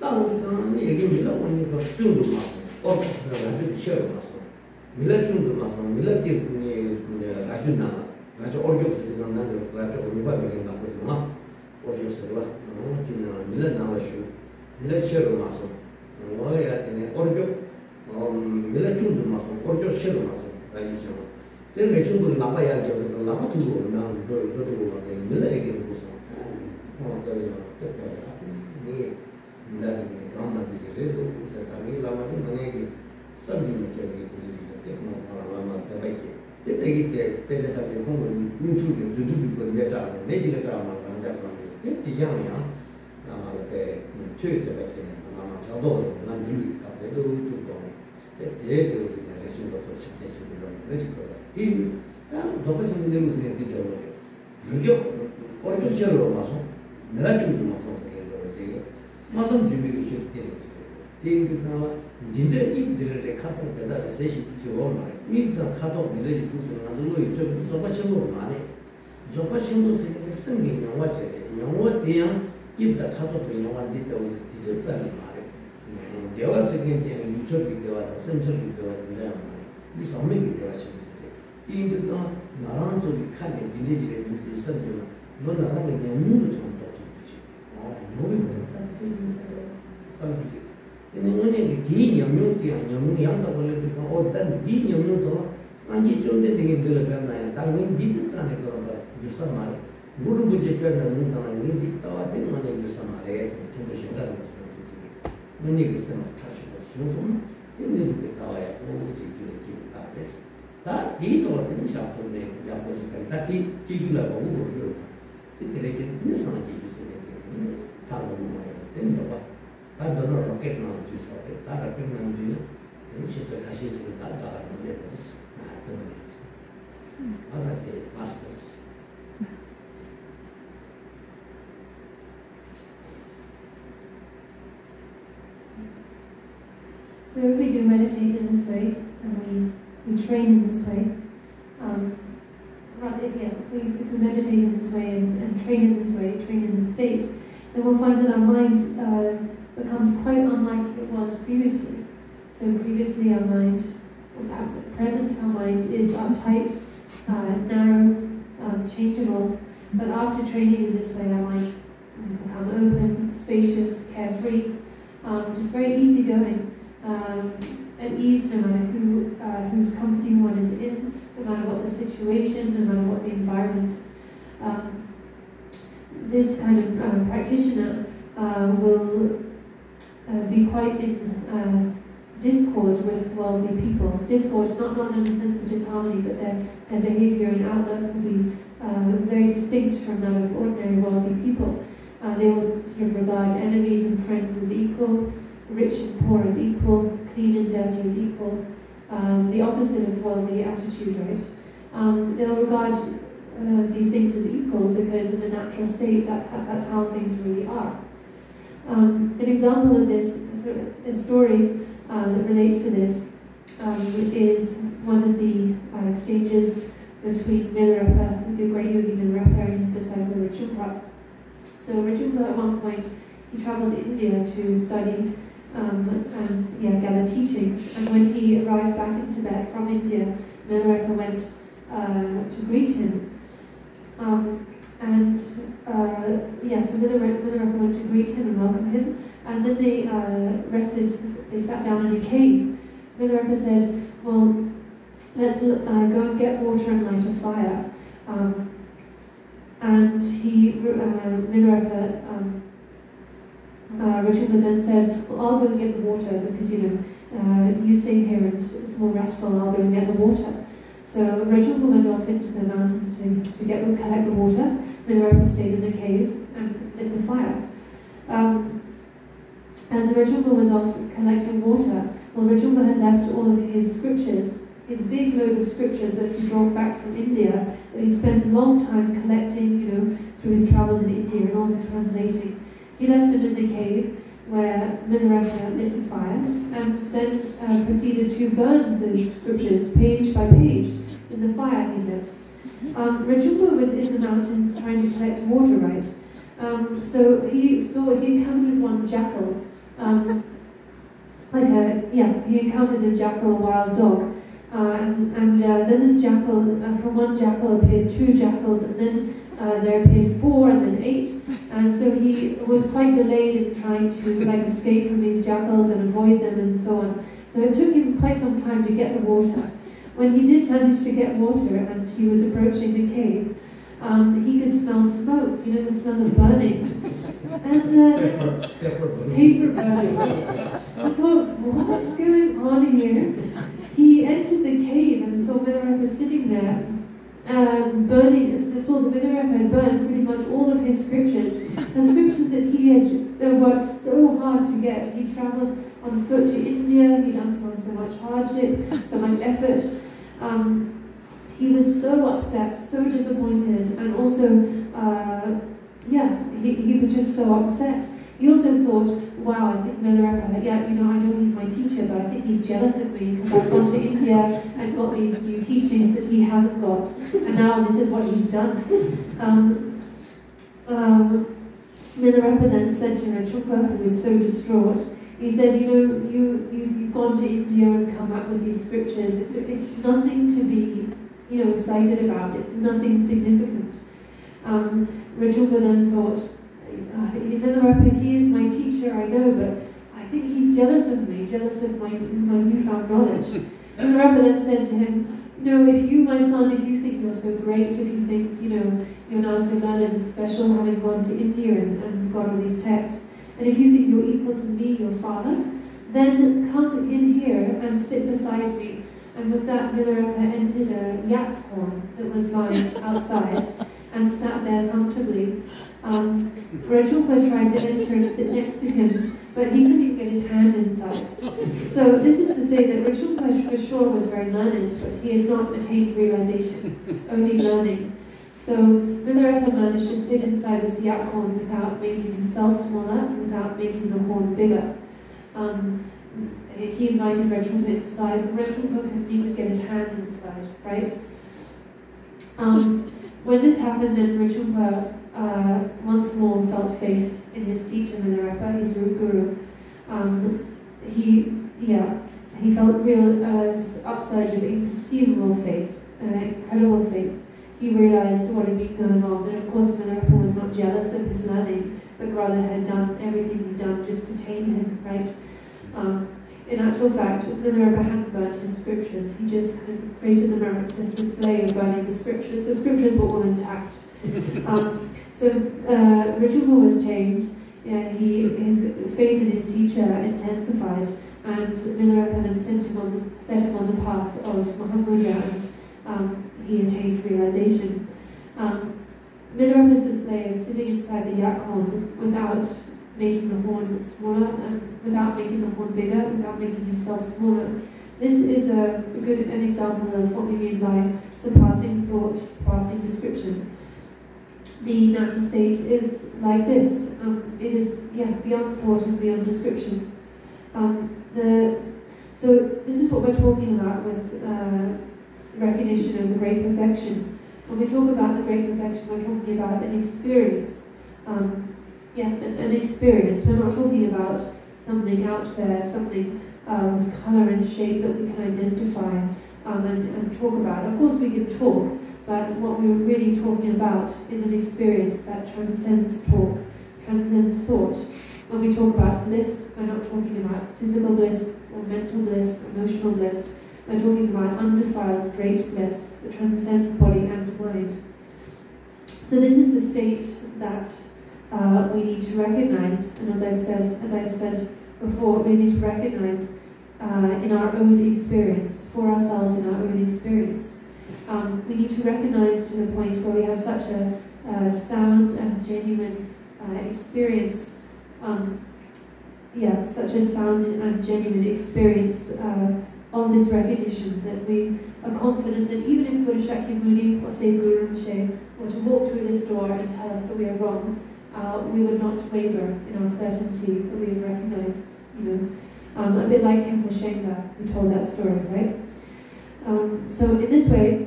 Down again, Mila only for Chundu Mason, or the share Mason. Mila Chundu Mason, Mila Rajuna, Raja Orjo, Raja Republic in Napoli, Orjo Serva, Mila Nalashu, Mila share Mason, Orjo, Mila Chundu Mason, Orjo share Mason, then they should be Lapaya, the Lapa to go now, go to Miller again. Doesn't become as is a little, a Lama, Manegi, something material to take more for Lama Tabaki. Then they get the peasant of the Congo, including to do good metal, making a drama from Japan. Then the young Lama pay, two Tabaki, Lama Chado, and Louis, Capedo to go. The air goes in a resume for success. In Topazan news in the detail. Or to Chero Mason, Merachu Mason, Mason Jimmy should tell you. Didn't eat the couple that are station to all my meet the cut off the village and Louis Topazan money. Topazan was singing and watching it. You know what, dear? If the cut off no one did was digital money. There was again, you took it, there was a central there. This is only the direction. In the Naran to be cut and diligent with the subject, no Naran and moved on top of which. Oh, no, that business something. Then only the teen, young young political, or that teen young and you told the development and Tangin did the Sanaka, you some money. Guru Bujapan and Muntan and Nindi, I think money to some areas to the sugar. When you get some touch of children, then you look at how I always do the king at this. That did or the shop of the Yaposican, that he did like a wood. It can this one give you something. Town of my then I don't know rocket now to stop it. That I couldn't do it. Then she took a sheet with that dog and let us. Other masters. So if we do meditate in this way, and we train in this way, if we meditate in this way and train in this way, train in this state, then we'll find that our mind becomes quite unlike it was previously. So previously our mind, or perhaps at present, our mind is uptight, narrow, changeable, but after training in this way our mind become open, spacious, carefree, just very easygoing. At ease no matter whose company one is in, no matter what the situation, no matter what the environment. This kind of practitioner will be quite in discord with worldly people. Discord, not in the sense of disharmony, but their behavior and outlook will be very distinct from that of ordinary worldly people. They will sort of regard enemies and friends as equal, rich and poor as equal, clean and dirty as equal, the opposite of worldly attitude, right? They'll regard these things as equal because in the natural state that's how things really are. An example of this, a story that relates to this, is one of the exchanges between Milarepa, the great yogi Milarepa, and his disciple Rinpoche. So Rinpoche at one point, he travelled to India to study and gather teachings. And when he arrived back in Tibet from India, Milarepa went to greet him. and so Milarepa went to greet him and welcome him, and then they they sat down in a cave. Milarepa said, well, let's go and get water and light a fire. And Milarepa, Rinpoche then said, well, I'll go and get the water because, you stay here and it's more restful, I'll go and get the water. So Rinpoche went off into the mountains to collect the water. Milarepa stayed in the cave and lit the fire. As Rinpoche was off collecting water, Rinpoche had left all of his scriptures, his big load of scriptures that he brought back from India, that he spent a long time collecting, through his travels in India and also translating. He left them in the cave where Milarepa lit the fire, and then proceeded to burn those scriptures page by page in the fire he lit. Rinpoche was in the mountains trying to collect water, right? So he encountered one jackal, he encountered a jackal, a wild dog, and then this jackal, from one jackal appeared 2 jackals, and then there appeared 4 and then 8, and so he was quite delayed in trying to escape from these jackals and avoid them and so on. So it took him quite some time to get the water. When he did manage to get water and he was approaching the cave, he could smell smoke, the smell of burning. And paper burning. I thought, what's going on here? He entered the cave and saw Milarepa sitting there, saw that Milarepa had burned pretty much all of his scriptures. The scriptures that he had worked so hard to get. He travelled on foot to India, he'd undergone so much hardship, so much effort. He was so upset, so disappointed, and also, he was just so upset. He also thought, wow, I think Milarepa, I know he's my teacher, but I think he's jealous of me because I've gone to India and got these new teachings that he hasn't got, and now this is what he's done. Milarepa then said to Rinpoche, who was so distraught, he said, you've gone to India and come up with these scriptures. It's nothing to be, excited about. It's nothing significant. Rinpoche then thought, Milarepa, he is my teacher, I know, but I think he's jealous of me, jealous of my newfound knowledge. Milarepa then said to him, if you, my son, if you think you're so great, if you think, you're now so learned and special, having gone to India and got all these texts, and if you think you're equal to me, your father, then come in here and sit beside me. And with that, Milarepa entered a yak's horn that was lying outside and sat there comfortably. Rinpoche tried to enter and sit next to him, but he couldn't even get his hand inside. So this is to say that Rinpoche for sure was very learned, but he had not attained realization, only learning. So Milarepa managed to sit inside this yak horn without making himself smaller, without making the horn bigger. He invited Rinpoche inside, but Rinpoche couldn't even get his hand inside, right? When this happened, then Rinpoche once more felt faith in his teacher Milarepa, his root guru. He felt real upsurge of inconceivable faith, incredible faith. He realized what had been going on, and of course Milarepa was not jealous of his learning, but rather had done everything he'd done just to tame him, right? In actual fact, Milarepa hadn't burnt his scriptures, he just kind of created the miraculous display of burning the scriptures. The scriptures were all intact. So Rinpoche was tamed, his faith in his teacher intensified, and Milarepa then set him on the path of Mahamudra, and he attained realization. Milarepa's display of sitting inside the yak horn without making the horn smaller, and without making the horn bigger, without making himself smaller. This is an example of what we mean by surpassing thought, surpassing description. The natural state is like this. It is beyond thought and beyond description. So this is what we're talking about with recognition of the great perfection. When we talk about the great perfection, we're talking about an experience. An experience. We're not talking about something out there, something with colour and shape that we can identify and talk about. Of course we can talk, but what we're really talking about is an experience that transcends talk, transcends thought. When we talk about bliss, we're not talking about physical bliss or mental bliss, emotional bliss. We're talking about undefiled great bliss that transcends body and mind. So this is the state that we need to recognize, and as I've said before, we need to recognize in our own experience, for ourselves in our own experience. We need to recognize to the point where we have such a sound and genuine experience, such a sound and genuine experience of this recognition, that we are confident that even if Buddha Shakyamuni or say Guru Rinpoche were to walk through this door and tell us that we are wrong, we would not waver in our certainty that we have recognized, a bit like Khenpo Shenga, who told that story, right? So in this way,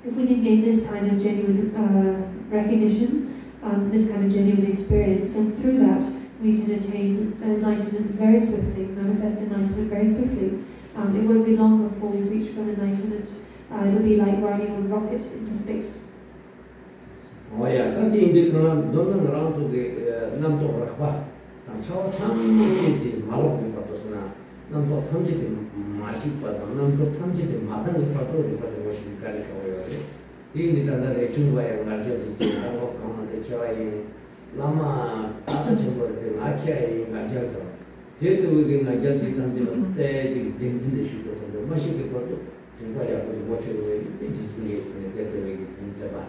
if we can gain this kind of genuine recognition, this kind of genuine experience, then through that we can attain enlightenment very swiftly, manifest enlightenment very swiftly. It won't be long before we reach full enlightenment. It'll be like riding on a rocket into space. Oh yeah, that's in the don't around to the number of Tanchawa Tamji, Malawi Patosana, number Tamji, Masipa, number Tamji, the Madame Pato, but the Washington Calico. The other Chunway and Argentina, the Chawai, Lama, Tachimbo, the Makia, Majalto. Did the within Majalti until the shoot of the Mashiki Pato, the way I was watching away, this is me when I get away in Java.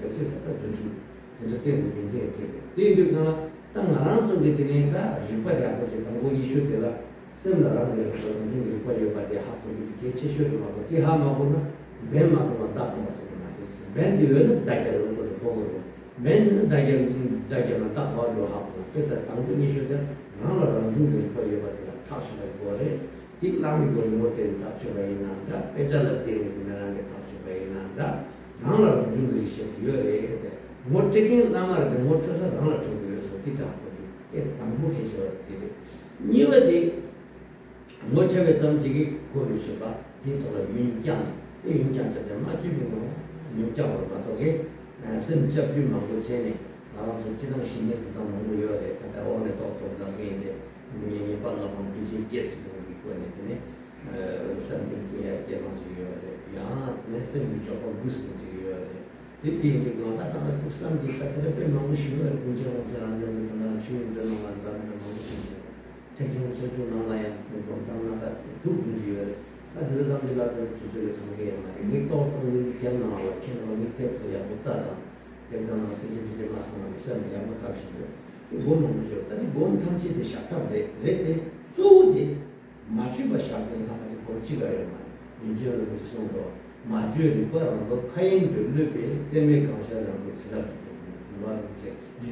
That's the thing we can say. The Tangaran to get in a Ripaya was a good issue, similar to the required by the Happy Kitchen of the Tihamabuna, Bema, Tapas, Ben the other dagger over the Bogo. Ben the dagger and Tap Hardware Happen, get that company should have none around the required by the touch of the body. Think Lami going more than touch of Nanda, Pezala in the touch of Nanda. Nala Jungli said, what taking Lama than what was a Nala to you, so Tita, and book is what did it. New a day, whatever some jiggy, Korisha, Tito of Yunjan, the Yunjan of the Majibino, Yunjan, but okay, and some Japuma was saying, around the China Shini to come on the other, and I only talked of the game, the Panama, busy jets in the something here, less than we chop of boosting to you. The team to go that to some discussion, the motion, which was around the shooting the motion. Taking social non-lion from down that 2 years. That is on the other to do some game. We thought we can now, we take the Abutata, take down a physical mass on the sun, the Abutashi. The woman, that the bone touched the Shatabe, ready, so the Machuba Shapi, Portugal, in Germany, so Major Parano came to Lupe, they make concern with the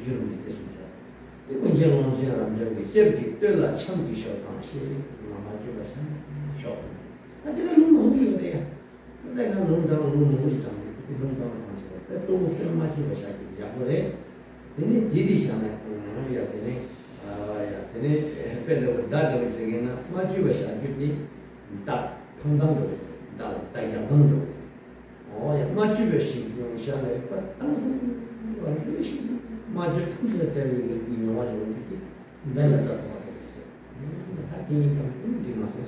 German decision. The Congelon German, Sergi, Della Champi shot on She, Majuba shot. I didn't know there. But I don't know down wisdom, they don't know. That's all so much of a shaky. Yapore, then it did some, better with that was again, Majuba shaky, that Pondando. Taekwondo. Oh, yeah, much of a sheep, but I was much of the tell you what you want to do. Then I thought about it. I think you can do nothing.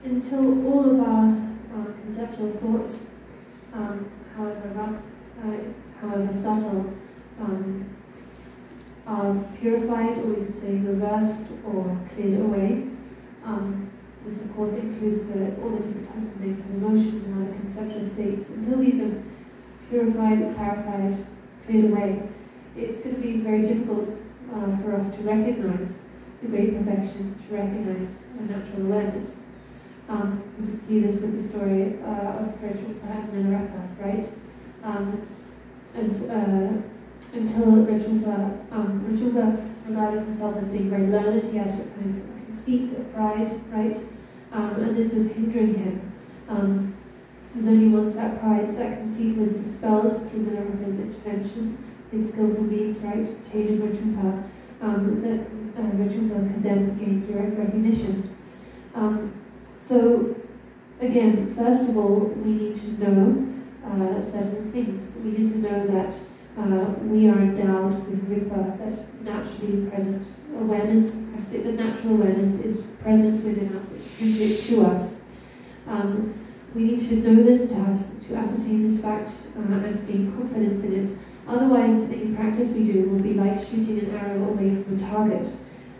Until all of our conceptual thoughts, however rough, however subtle, are purified, or we could say reversed or cleared away. This of course includes all the different types of negative emotions and other conceptual states. Until these are purified, clarified, cleared away, it's going to be very difficult for us to recognize the great perfection, to recognize a natural awareness. We can see this with the story of Rinpoche and Milarepa, right? Until Rinpoche regarded himself as being very learned, he had a kind of conceit, a pride, right? and this was hindering him. It was only once that pride, that conceit was dispelled through Milarepa's intervention, his skillful means, right, obtained in Rajumpa, that Rajumpa could then gain direct recognition. So, again, first of all, we need to know certain things. We need to know that we are endowed with Rigpa, that naturally present awareness, the natural awareness is present within us, it's intrinsic to us. We need to know this to ascertain this fact and gain confidence in it. Otherwise, any practice we do will be like shooting an arrow away from a target.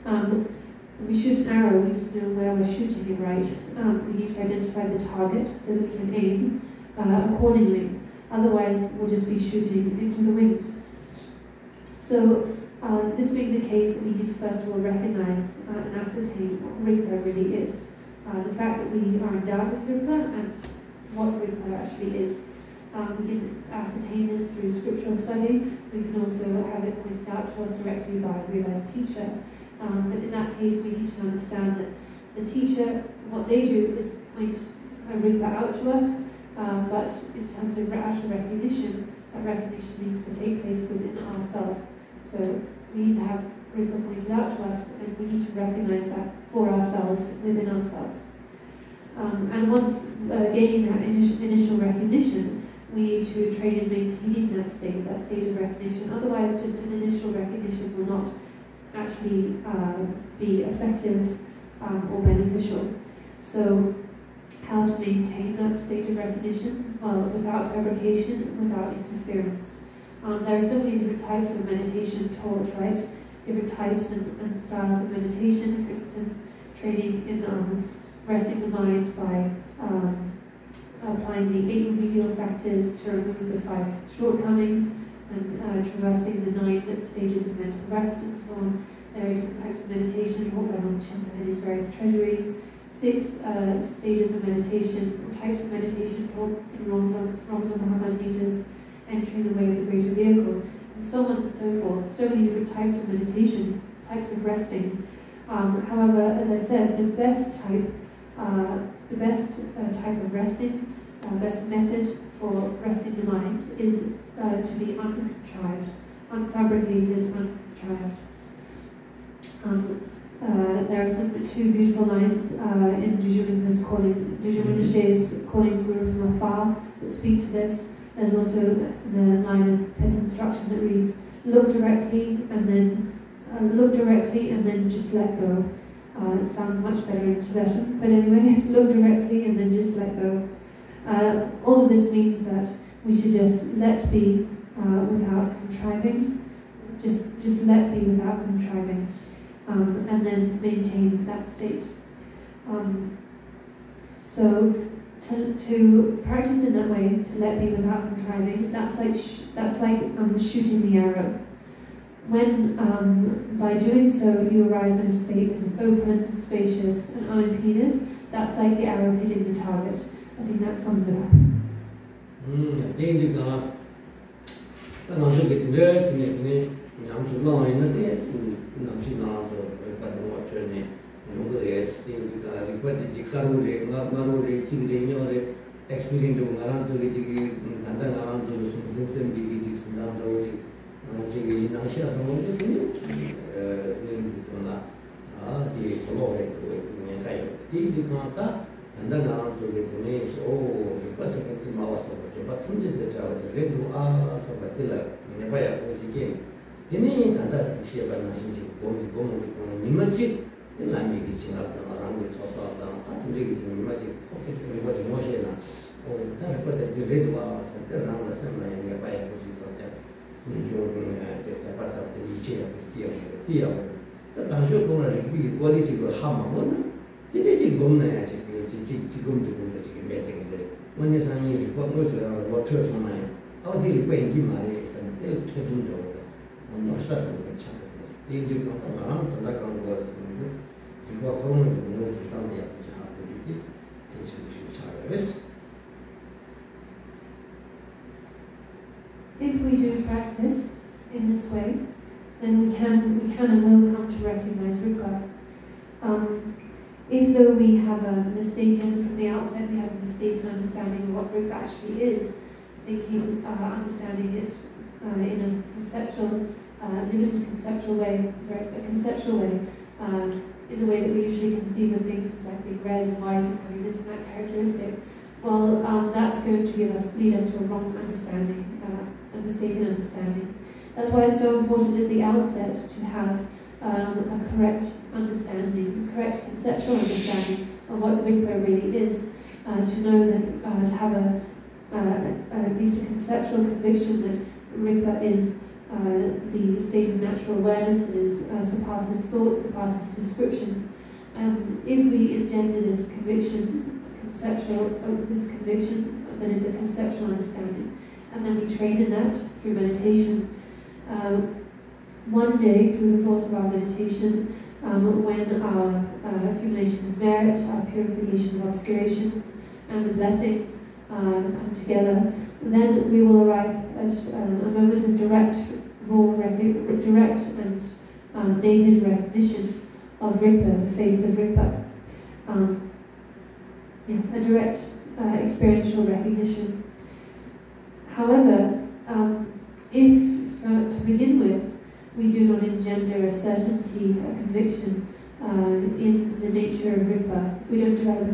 When we shoot an arrow, we need to know where we're shooting it right. We need to identify the target so that we can aim accordingly. Otherwise, we'll just be shooting into the wind. So, this being the case, we need to first of all recognize and ascertain what Rigpa really is. The fact that we are endowed with Rigpa and what Rigpa actually is. We can ascertain this through scriptural study. We can also have it pointed out to us directly by a realized teacher. But in that case, we need to understand that the teacher, what they do is point a Rigpa out to us, but in terms of actual recognition, that recognition needs to take place within ourselves. So we need to have Rigpa pointed out to us, and we need to recognize that for ourselves, within ourselves. And once gaining that initial recognition, we need to train in maintaining that state of recognition. Otherwise, just an initial recognition will not actually be effective or beneficial. So, how to maintain that state of recognition? Well, without fabrication, without interference. There are so many different types of meditation taught, right? Different types and styles of meditation. For instance, training in resting the mind by applying the 8 remedial factors to remove the 5 shortcomings, and traversing the 9 stages of mental rest and so on. There are different types of meditation taught by Longchenpa and his various treasuries. 6 stages of meditation, or types of meditation taught in Ramza Mahamaditas, entering the way of the greater vehicle, and so on and so forth. So many different types of meditation, types of resting. However, as I said, the best type of resting, best method for resting the mind is to be uncontrived, unfabricated, uncontrived. There are some 2 beautiful lines in Rinpoche's calling Guru from afar that speak to this. There's also the line of pith instruction that reads, look directly and then just let go. It sounds much better in Tibetan, but anyway, look directly and then just let go. All of this means that we should just let be without contriving, just let be without contriving, and then maintain that state. So to practice in that way, to let be without contriving, that's like shooting the arrow. When by doing so you arrive in a state that is open, spacious, and unimpeded, that's like the arrow hitting the target. I think that sums it up. If we do practice in this way, then we can and will come to recognize Rigpa. if though we have a mistaken, from the outset, we have a mistaken understanding of what Rupa actually is, thinking, understanding it in a conceptual, limited conceptual way, in the way that we usually conceive of things as like being red and white and having this and that characteristic, well, that's going to lead us to a wrong understanding, a mistaken understanding. That's why it's so important at the outset to have a correct understanding, a correct conceptual understanding of what Rigpa really is, to know that, to have at least a conceptual conviction that Rigpa is the state of natural awareness that surpasses thought, surpasses description. If we engender this conviction, that is a conceptual understanding, and then we train in that through meditation, one day, through the force of our meditation, when our accumulation of merit, our purification of obscurations, and the blessings come together, then we will arrive at a moment of direct and naked recognition of Rigpa, the face of Rigpa. A direct experiential recognition. However, if to begin with we do not engender a certainty, a conviction in the nature of Rigpa, if we don't develop a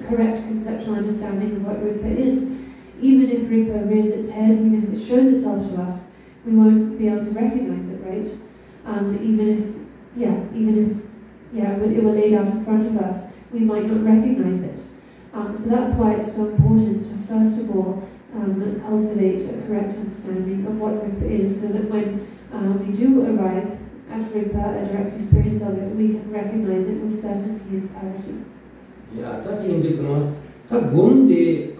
correct conceptual understanding of what Rigpa is, even if Rigpa rears its head, even if it shows itself to us, we won't be able to recognize it, right? Even if it were laid out in front of us, we might not recognize it. So that's why it's so important to first of all cultivate a correct understanding of what Rigpa is, so that when we do arrive at Rigpa, a direct experience of it, we can recognize it with certainty and clarity. Yeah, that's in the that Gomde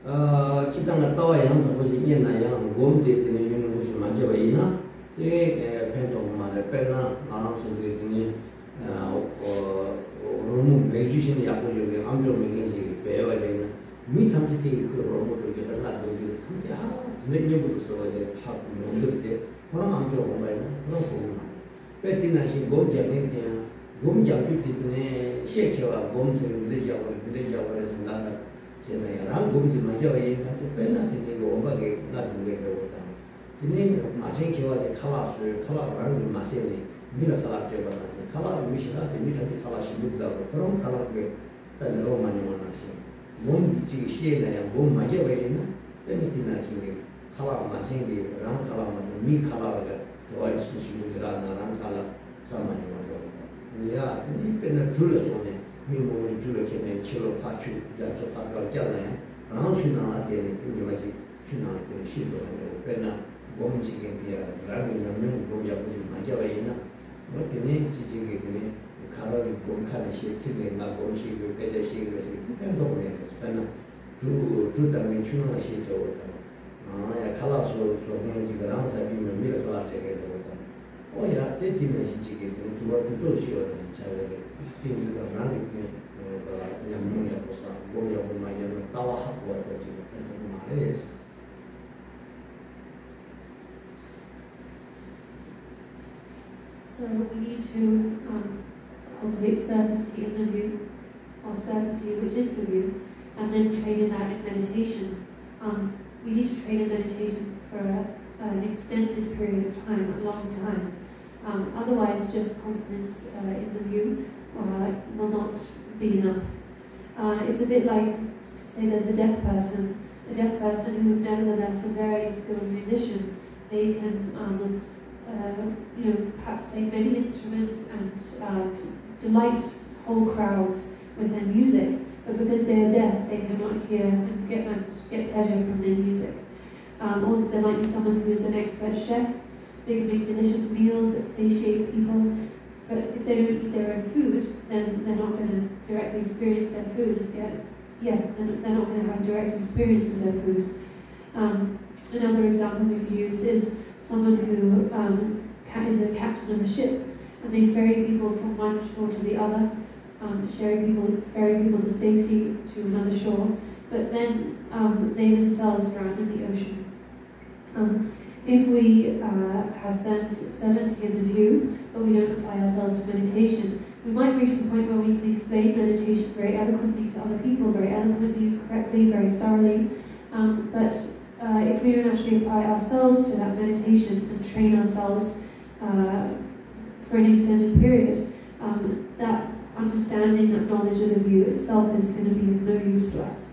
Chitanga Toy and the Position and Gomde in the University of Majavaina, they paint of Mother Penna, around the Roman magician Yaku, I'm sure making the meet him to take a room to get a lot of you. Many books over there have no look there. I'm sure no home. Bettina, she go jamming there, Gum Japi, shake your gum to the Jawas and Lana. Say, I'm going to Majaway, and the penna, the go over again, not to get over time. The name of Masaki was a color around in Masini, Military Table, the color of Michigan, the military color she looked out from color gate, said the Roman one. Bom di China and Bom Majaway, anything that's in color, Masingi, round color, me color, Joy Sushi, round color, someone you want. Yeah, been a Julius one, me more Julius and Chilo Pachu, that's a part of Jana, round Shina, in the magic Shina, the Shiva, and Penna, Bom Chicken, running a new Boya Majaway, what the name Chichi. Color Bom Kanashi, Tilly, Nabom, she will get a she was a long spanner to dimensional sheet over them. A color so from around having a middle object over them. Oh, yeah, they dimension chicken to what to do, she was into the running the ammonia or some boy of my tower hot water to the is. So we need to cultivate certainty in the view, or certainty which is the view, and then train in that in meditation. We need to train in meditation for an extended period of time, a long time. Otherwise, just confidence in the view will not be enough. It's a bit like, say there's a deaf person who is nevertheless a very skilled musician. They can perhaps play many instruments and delight whole crowds with their music, but because they are deaf, they cannot hear and get pleasure from their music. Or there might be someone who is an expert chef. They can make delicious meals that satiate people, but if they don't eat their own food, then they're not going to directly experience their food. They're not going to have direct experience of their food. Another example we could use is someone who is a captain of a ship, and they ferry people from one shore to the other, ferry people to safety to another shore, but then they themselves drown in the ocean. if we have certainty in the view, but we don't apply ourselves to meditation, we might reach the point where we can explain meditation very eloquently to other people, very eloquently, correctly, very thoroughly. But if we don't actually apply ourselves to that meditation and train ourselves for an extended period, that understanding, that knowledge of the view itself is going to be of no use to us.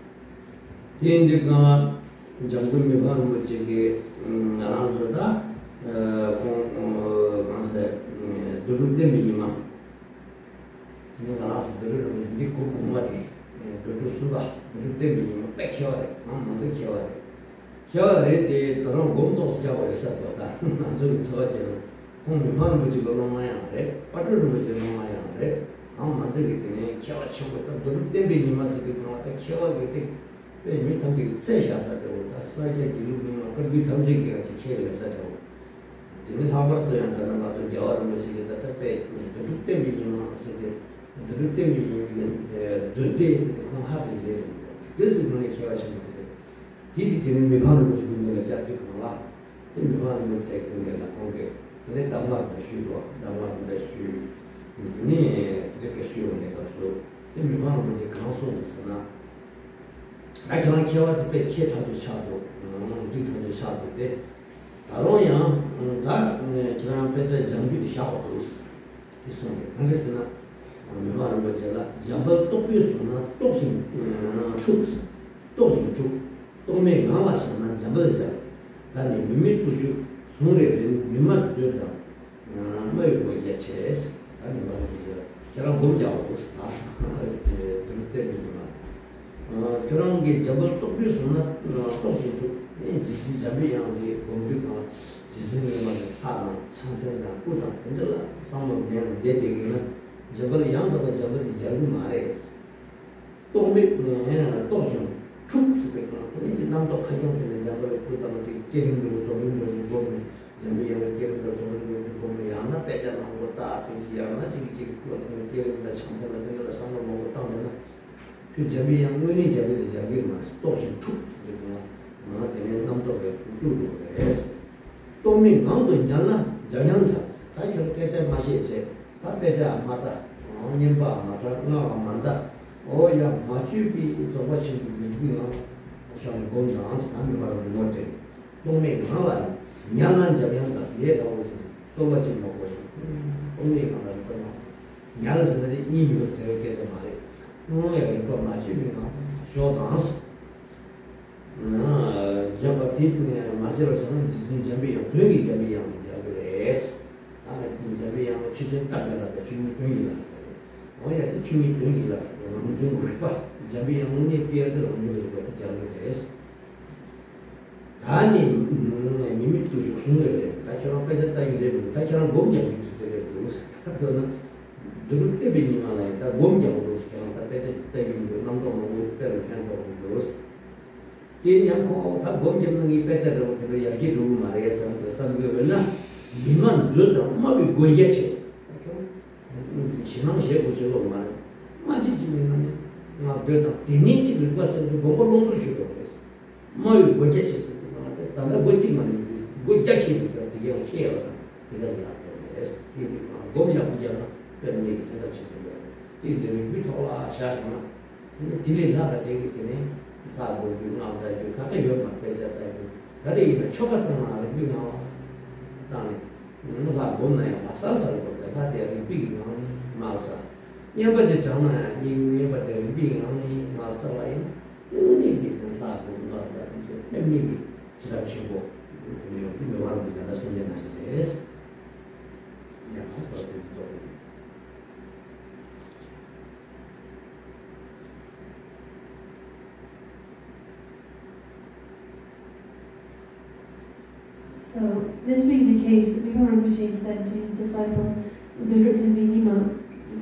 So, this being the case, Rinpoche said to his disciple, Dodrupten Minima.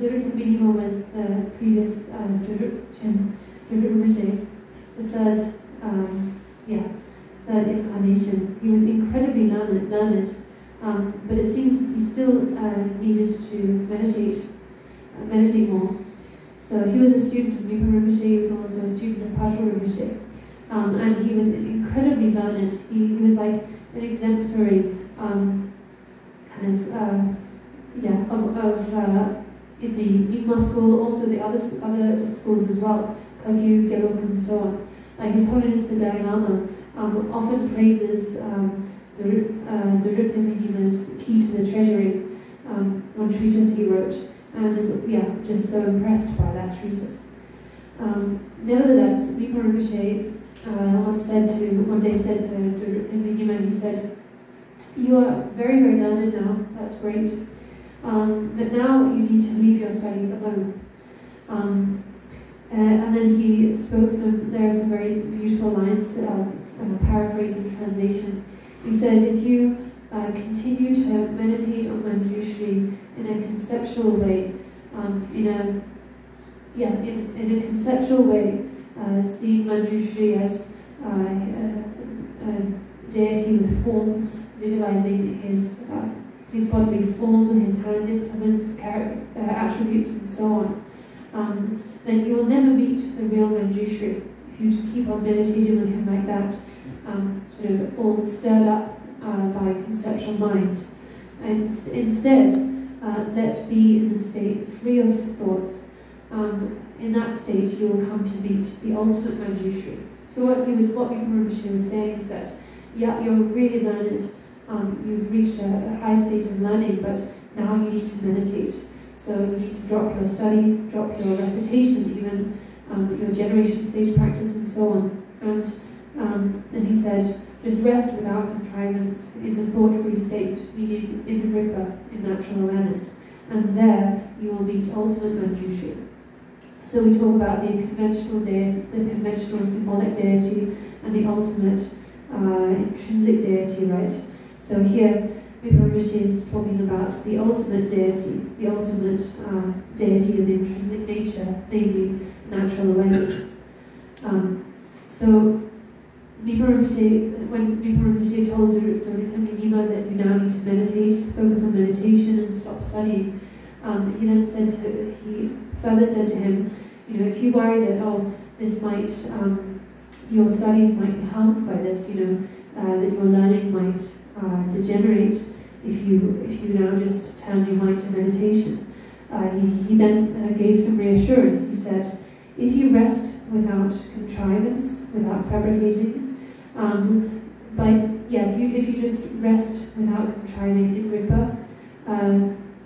Dodrupten Minima was the previous Dodrupten Rinpoche, the third incarnation. He was incredibly learned, but it seemed he still needed to meditate more. So he was a student of Rinpoche, he was also a student of Patrul Rinpoche, and he was incredibly learned. He was like an exemplary in the Nyingma school, also the other schools as well, Kagyu, Gelug, and so on. His Holiness the Dalai Lama often praises Dorje Nyingma's Key to the Treasury, one treatise he wrote, and is just so impressed by that treatise. Nevertheless, Mipo Rinpoche one day said to Dorje Nyingma, he said, "You are very, very learned now, that's great, but now you need to leave your studies alone." And then he spoke there are some very beautiful lines that I'm paraphrasing translation. He said, if you continue to meditate on Manjushri in a conceptual way, in a conceptual way, seeing Manjushri as a deity with form, visualizing his bodily form, his hand implements, attributes, and so on, then you will never meet the real Manjushri. If you keep on meditating on him like that, sort of all stirred up by conceptual mind. And instead, let be in the state free of thoughts. In that state, you will come to meet the ultimate Manjushri. So what Mipo Rinpoche was saying is that, yeah, you're really learned, you've reached a high state of learning, but now you need to meditate. So you need to drop your study, drop your recitation, even your generation stage practice, and so on. And he said, just rest without contrivance in the thought-free state, meaning in the Ripa, in natural awareness. And there you will meet ultimate Manjushri. So we talk about the conventional deity, the conventional symbolic deity, and the ultimate intrinsic deity, right? So here, Mipo Rinpoche is talking about the ultimate deity, the ultimate deity of the intrinsic nature, namely natural awareness. So Mipo Rinpoche, when Mipo Rinpoche told Dorje Nyingma that you now need to meditate, focus on meditation and stop studying, he further said to him, if you worry that this might, your studies might be harmed by this, that your learning might degenerate if you now just turn your mind to meditation. He then gave some reassurance. He said, if you rest without contrivance, without fabricating, if you just rest without contriving in Ripa,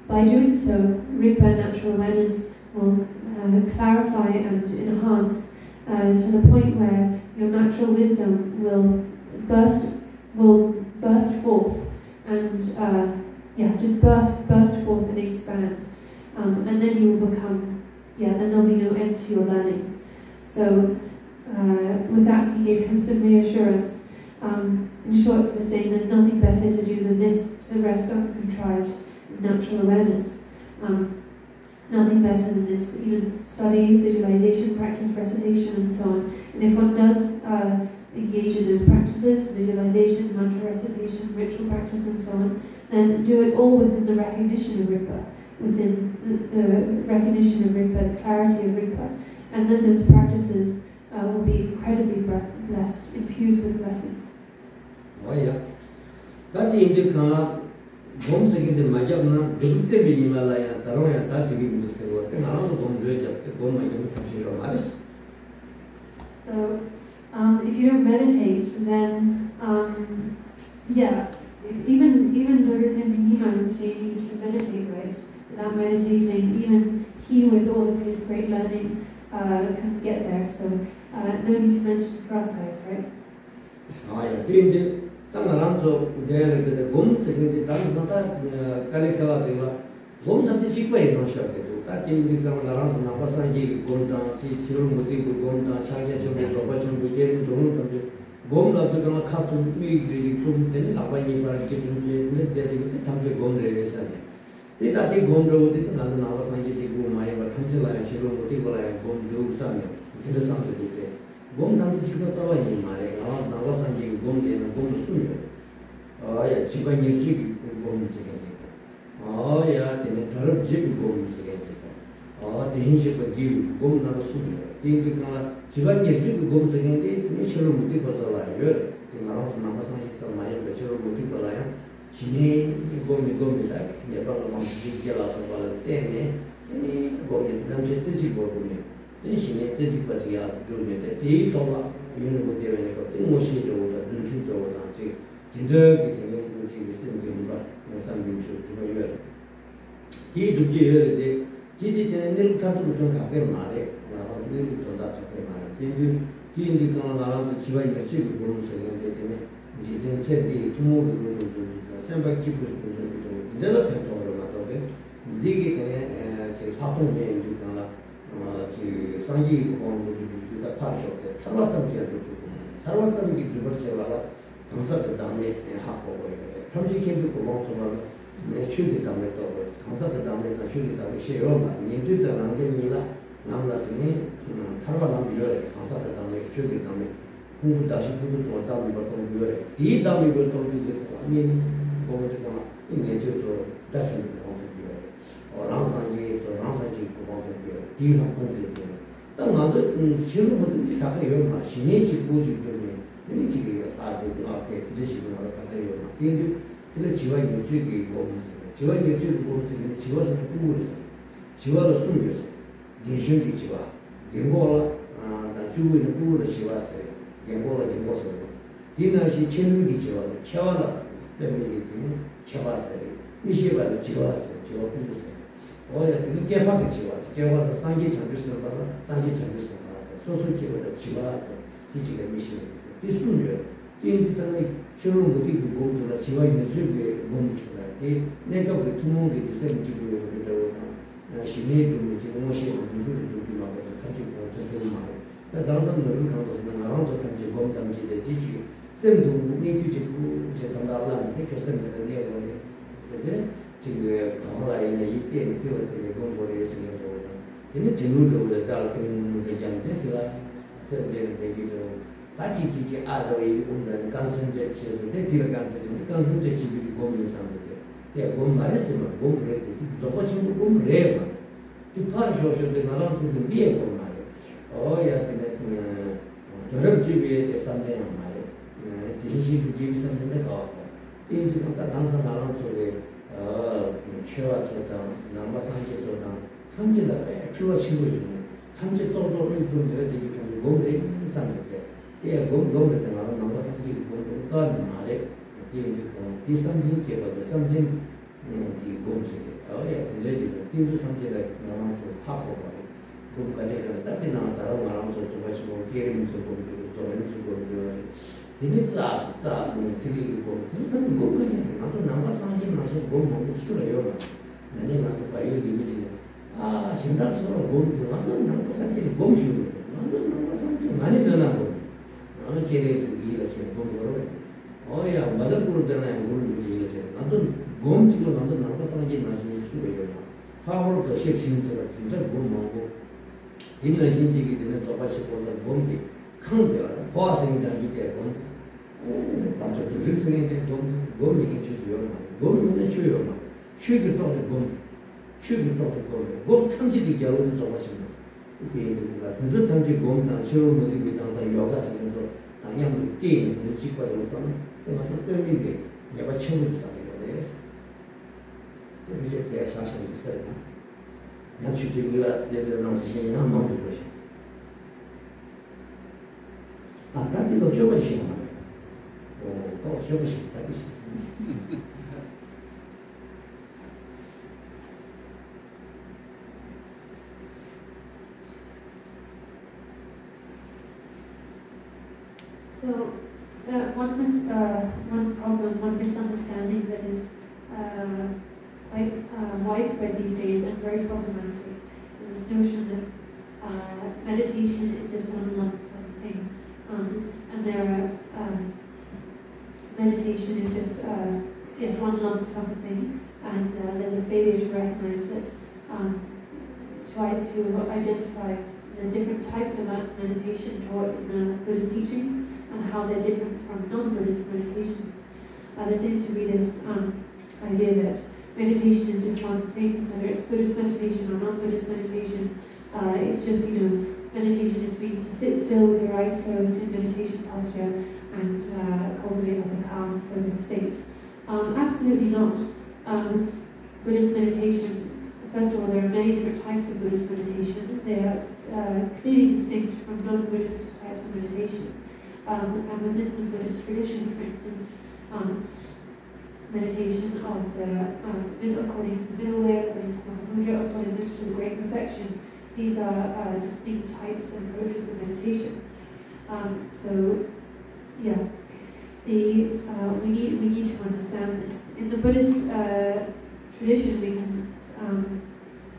by doing so, Ripa natural awareness will clarify and enhance to the point where your natural wisdom will burst forth and just burst forth and expand, and then you will become, then there'll be no end to your learning. So with that, he gave him some reassurance. In short, he was saying there's nothing better to do than this, to rest uncontrived in natural awareness. Nothing better than this, even study, visualization, practice, recitation, and so on. And if one does engage in those practices, visualization, mantra recitation, ritual practice, and so on, then do it all within the recognition of Ripa, within the recognition of Ripa, the clarity of Ripa. And then those practices will be incredibly blessed, infused with blessings. Oh yeah. That in the Bom second Majabna, the Buddha Himalaya, Taroya, Tati, and another Bom Bhöd, the Bom Majab. So, if you don't meditate, then, even Dorje Nyingma needs to meditate, right? Without meditating, even he, with all of his great learning, can't get there. So, no need to mention for us guys, right? Oh yeah. Tangaranzo, the Gom, second Tanzata, Kalika, Gom that is equate no shot. That you become around Napasanji, Gonda, Silmuti, Gonda, Shaya, Robation, Bujan, Gom that become a cut to me, the Lapani, let the Tampa Gondre. Did I take Gondo with another Navasanji, Gomai, but Tantila, Shiromuti, Gom, do Samuel, in the Sunday. Gom Tamisica Savani, my Navasanji, Gom, and Gom Summer. Oh, yeah, Chibanji, Gom Chicken. Oh, yeah, the Tarab Jib Gom Chicken. Oh, the Hinship of Give, Gom Navasummer. Think Chibanji, Gom Chicken, Nishuru Mutipazala, the Navasanji, my 저를 못 입어라요. 신이 곰이다. 내가 막 얘기하라서 말 때문에 곰이 남체 뜻이 뭐군요. 신이 뜻이 빠지야 조리에 대해서 이런 것 때문에 그 모시도다 눈주도다 지 진저기 되는 것이 있는 게 봐. 삼림수 주가요. 이 두개에 지지되는 일 타도 좀 가게 말해. 내일부터 다 가게 말해. 뒤인데 그런 나라도 지방에 지금 보는 세상에 되네. 이제 전체의 투모를 좀 생각 깊은 좀 내가 평소로 말하게 되게 되네. 제 사동에 이제 그러나 지 상기 공부를 주기가 파쇼게 탈와tam지가 좀 탈와tam이 그거를 강사들 다음에 하고 탐지 캠프 공부를 내 휴게 다음에 또 강사들 다음에 또 휴게 다음에 시험만 년도도 안 됩니다. 남라더니 탈와람 비어래 강사들 다음에 휴게 다음에 공부 다시 공부 또 다음에 또 비어래 이 다음에 또 비게 아니 공부가 이 년도도 다시 공부 비어래 랑상이 공부 비어래 뒤로 공부 비어래 딱 나도 실로 모든 다가요 마 신의 지구지 좀 이 지금 아주 앞에 드시고 나가요 이 그래서 지원 연주기 보면서 지원 연주기 보면서 근데 지원서 부르서 지원을 숨겨서 대중기 지원 연구를 나 주부는 부르를 시왔어요 연구서 디나시 체능기 지원 캐와라 때문에 캐왔어요 미시바도 지원했어요 지원 부르서 어야 되게 개파도 지원했어요 개파서 상기 장주서 받아 상기 장주서 받아서 소소기보다 지원했어요 지지가 미시바도 이순이요 인디단의 실험 못이 공부가 지와있는 집에 공부가 이 내가 그 투몽이 지선 집으로 그러다 신의 좀 지금 뭐시 공부를 좀 하고 같이 공부를 말 당선 노력 강도서 나랑도 같이 공담지에 지지 쌤도 내규직고 이제 단달라는 게 교수님들 내고요 그래서 지금 가라에는 이때 되었던 공부를 했으면 되는 제물도 달던 세장데 제가 쌤들 얘기도 같이 지지 아로이 오는 강선제 취해서인데 뒤로 강선제 집이 고민이 삼는데 내가 곰 말했으면 곰 그랬지 저거 친구 곰 래봐 그 파쇼쇼데 나랑 소리 뒤에 곰 말이야 야 근데 저런 집에 삼대야 말이야 대신시 집이 삼는데 가고 이제 아까 당선 나랑 쪽에 쉬어 줬다 남바 상계 줬다 삼진다 배 출로 친구 주네 삼진 또 좀 내가 되게 좀 곰래 삼는데 예, 공부를 때마다 너무 상기 공부를 떠는 말에 이 삼진 개발도 삼진 이 공식이 예, 근데 지금 삼진을 나와서 하고 공부까지 딱 되나 다른 말하면서 좀 같이 뭐 게임에서 공부도 저런 식으로 재밌다 진짜 되게 그런 공부를 나도 남과 상진 맛이 공부 싫어요 나는 나도 봐요 이미지 신당서로 공부 나도 남과 상진 공부 싫어요 나도 남과 상진 많이 변하고 제레스 일을 지금 공부를 야 맞아볼 때는 모르지 이제 나도 몸지고 나도 남과 상진 맛이 싫어요 파워도 식신서가 진짜 몸하고 인내 신지기 되는 저같이보다 몸이 큰데요 보아생장 밑에 몸 나도 조직성인데 좀 몸이 주요 몸은 주요 쉬기 쪽에 몸 탐지기 겨우는 저같이 이게가 근저 탐지 몸단 쉬어 못 되다 요가 생겨서 당연히 게임을 지켜서 내가 또 때문에 내가 처음 있었는데 이제 내가 사실 있어요. 난 주제가 내가 신이 한 번도 보시. 아까도 줘보시면 또 줘보시면 되겠지. So, one problem, one misunderstanding that is quite widespread these days and very problematic is this notion that meditation is just one lump sum thing, and meditation is just yes, one lump sum thing, and there's a failure to recognize that, to identify the different types of meditation taught in the Buddhist teachings, and how they're different from non-Buddhist meditations. There seems to be this idea that meditation is just one thing, whether it's Buddhist meditation or non-Buddhist meditation. It's just, meditation just means to sit still with your eyes closed in meditation posture, and cultivate like a calm, focused state. Absolutely not. Buddhist meditation, first of all, there are many different types of Buddhist meditation. They are clearly distinct from non-Buddhist types of meditation. And within the Buddhist tradition, for instance, meditation of the according to the middle way, according to Mahamudra, according to the Great Perfection, these are distinct types and approaches of meditation. So, yeah, we need to understand this. In the Buddhist tradition, we can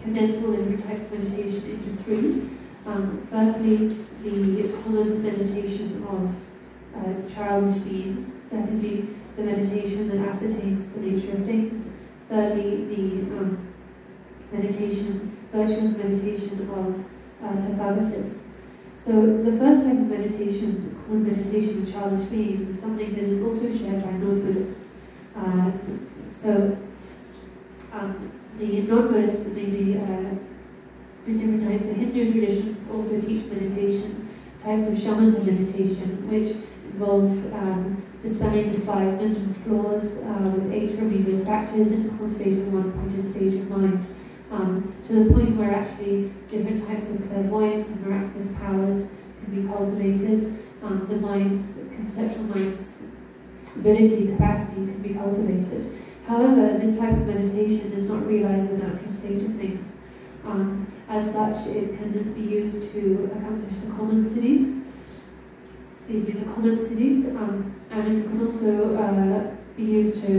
condense all the different types of meditation into three. Firstly, the common meditation of childish beings. Secondly, the meditation that ascertains the nature of things. Thirdly, the virtuous meditation of Tathagatas. So the first type of meditation, the common meditation of childish beings, is something that is also shared by non-Buddhists. The non-Buddhists, namely in different types of Hindu traditions, also teach meditation, types of shamatha meditation, which involve dispelling the 5 mental flaws with 8 remedial factors and cultivating one pointed stage of mind, to the point where actually different types of clairvoyance and miraculous powers can be cultivated. The mind's, conceptual mind's ability, capacity can be cultivated. However, this type of meditation does not realize the natural state of things. As such, it can be used to accomplish the common cities, and it can also be used to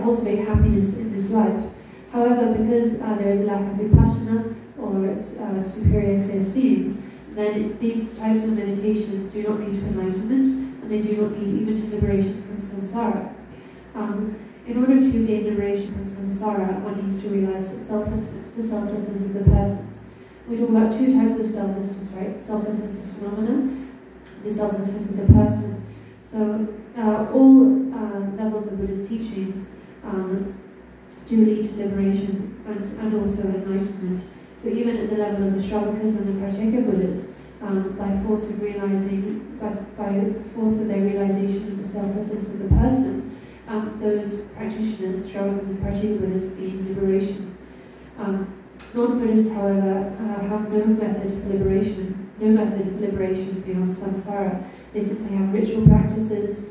cultivate happiness in this life. However, because there is a lack of vipassana or superior clear seeing, then these types of meditation do not lead to enlightenment, and they do not lead even to liberation from samsara. In order to gain liberation from samsara, one needs to realize selflessness, the selflessness of the persons. We talk about 2 types of selflessness, right? Selflessness of phenomena, the selflessness of the person. So all levels of Buddhist teachings do lead to liberation and also enlightenment. So even at the level of the Shravakas and the Pratyeka Buddhas, by force of realizing, by the force of their realization of the selflessness of the person, those practitioners, Shravakas and Pratyeka Buddhas, gain liberation. Non-Buddhists, however, have no method for liberation beyond samsara. They simply have ritual practices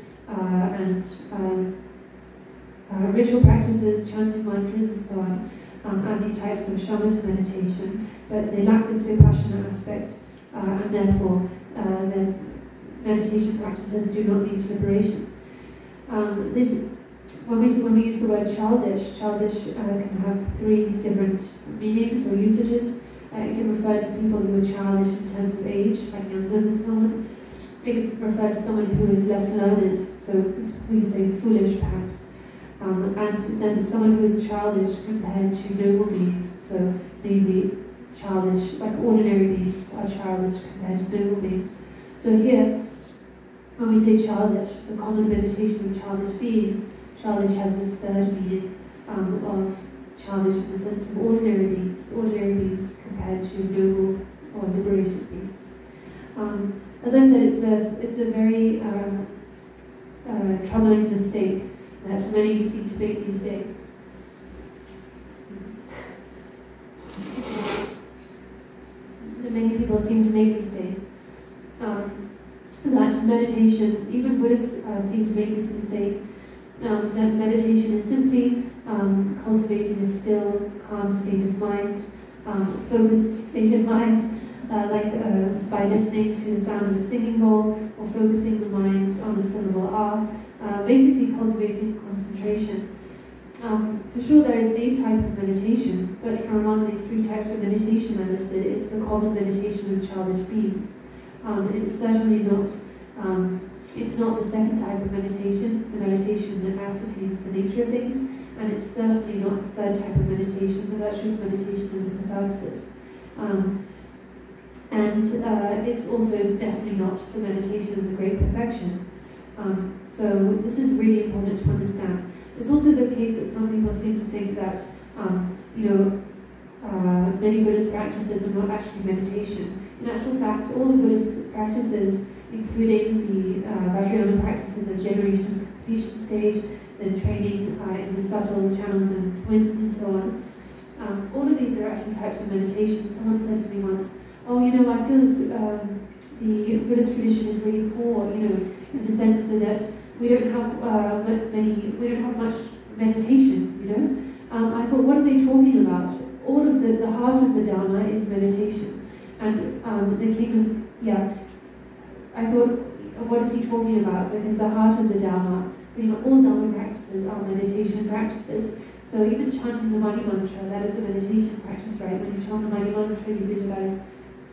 chanting mantras and so on, and these types of shamatha meditation, but they lack this vipassana aspect, and therefore their meditation practices do not lead to liberation. When we use the word childish can have 3 different meanings or usages. It can refer to people who are childish in terms of age, like younger than someone. It can refer to someone who is less learned, so we can say foolish perhaps. And then someone who is childish compared to noble beings, so namely childish, like ordinary beings are childish compared to noble beings. So here, when we say childish, the common meditation of childish beings, childish has this 3rd meaning of childish in the sense of ordinary beings compared to noble or liberated beings. As I said, it's a very troubling mistake that many seem to make these days. That many people seem to make these days. That meditation, even Buddhists seem to make this mistake, that meditation is simply cultivating a still, calm state of mind, focused state of mind, by listening to the sound of a singing bowl or focusing the mind on the syllable R, basically cultivating concentration. For sure there is a type of meditation, but from among these 3 types of meditation I listed, it's the common meditation of childish beings. It's certainly not, it's not the 2nd type of meditation, the meditation that ascertains the nature of things, and it's certainly not the 3rd type of meditation, the virtuous meditation of the Tathagatas. And it's also definitely not the meditation of the Great Perfection. So this is really important to understand. It's also the case that some people seem to think that, many Buddhist practices are not actually meditation. In actual fact, all the Buddhist practices, including the Vajrayana practices of generation completion stage, the training in the subtle channels and twins and so on, all of these are actually types of meditation. Someone said to me once, oh, you know, I feel the Buddhist tradition is really poor, you know, in the sense that we don't have much meditation, you know. I thought, what are they talking about? All of the heart of the Dharma is meditation. And the king of, I thought, what is he talking about? Because the heart of the Dharma, you know, all Dharma practices are meditation practices. So even chanting the Mani Mantra, that is a meditation practice, right? When you chant the Mani Mantra, you visualize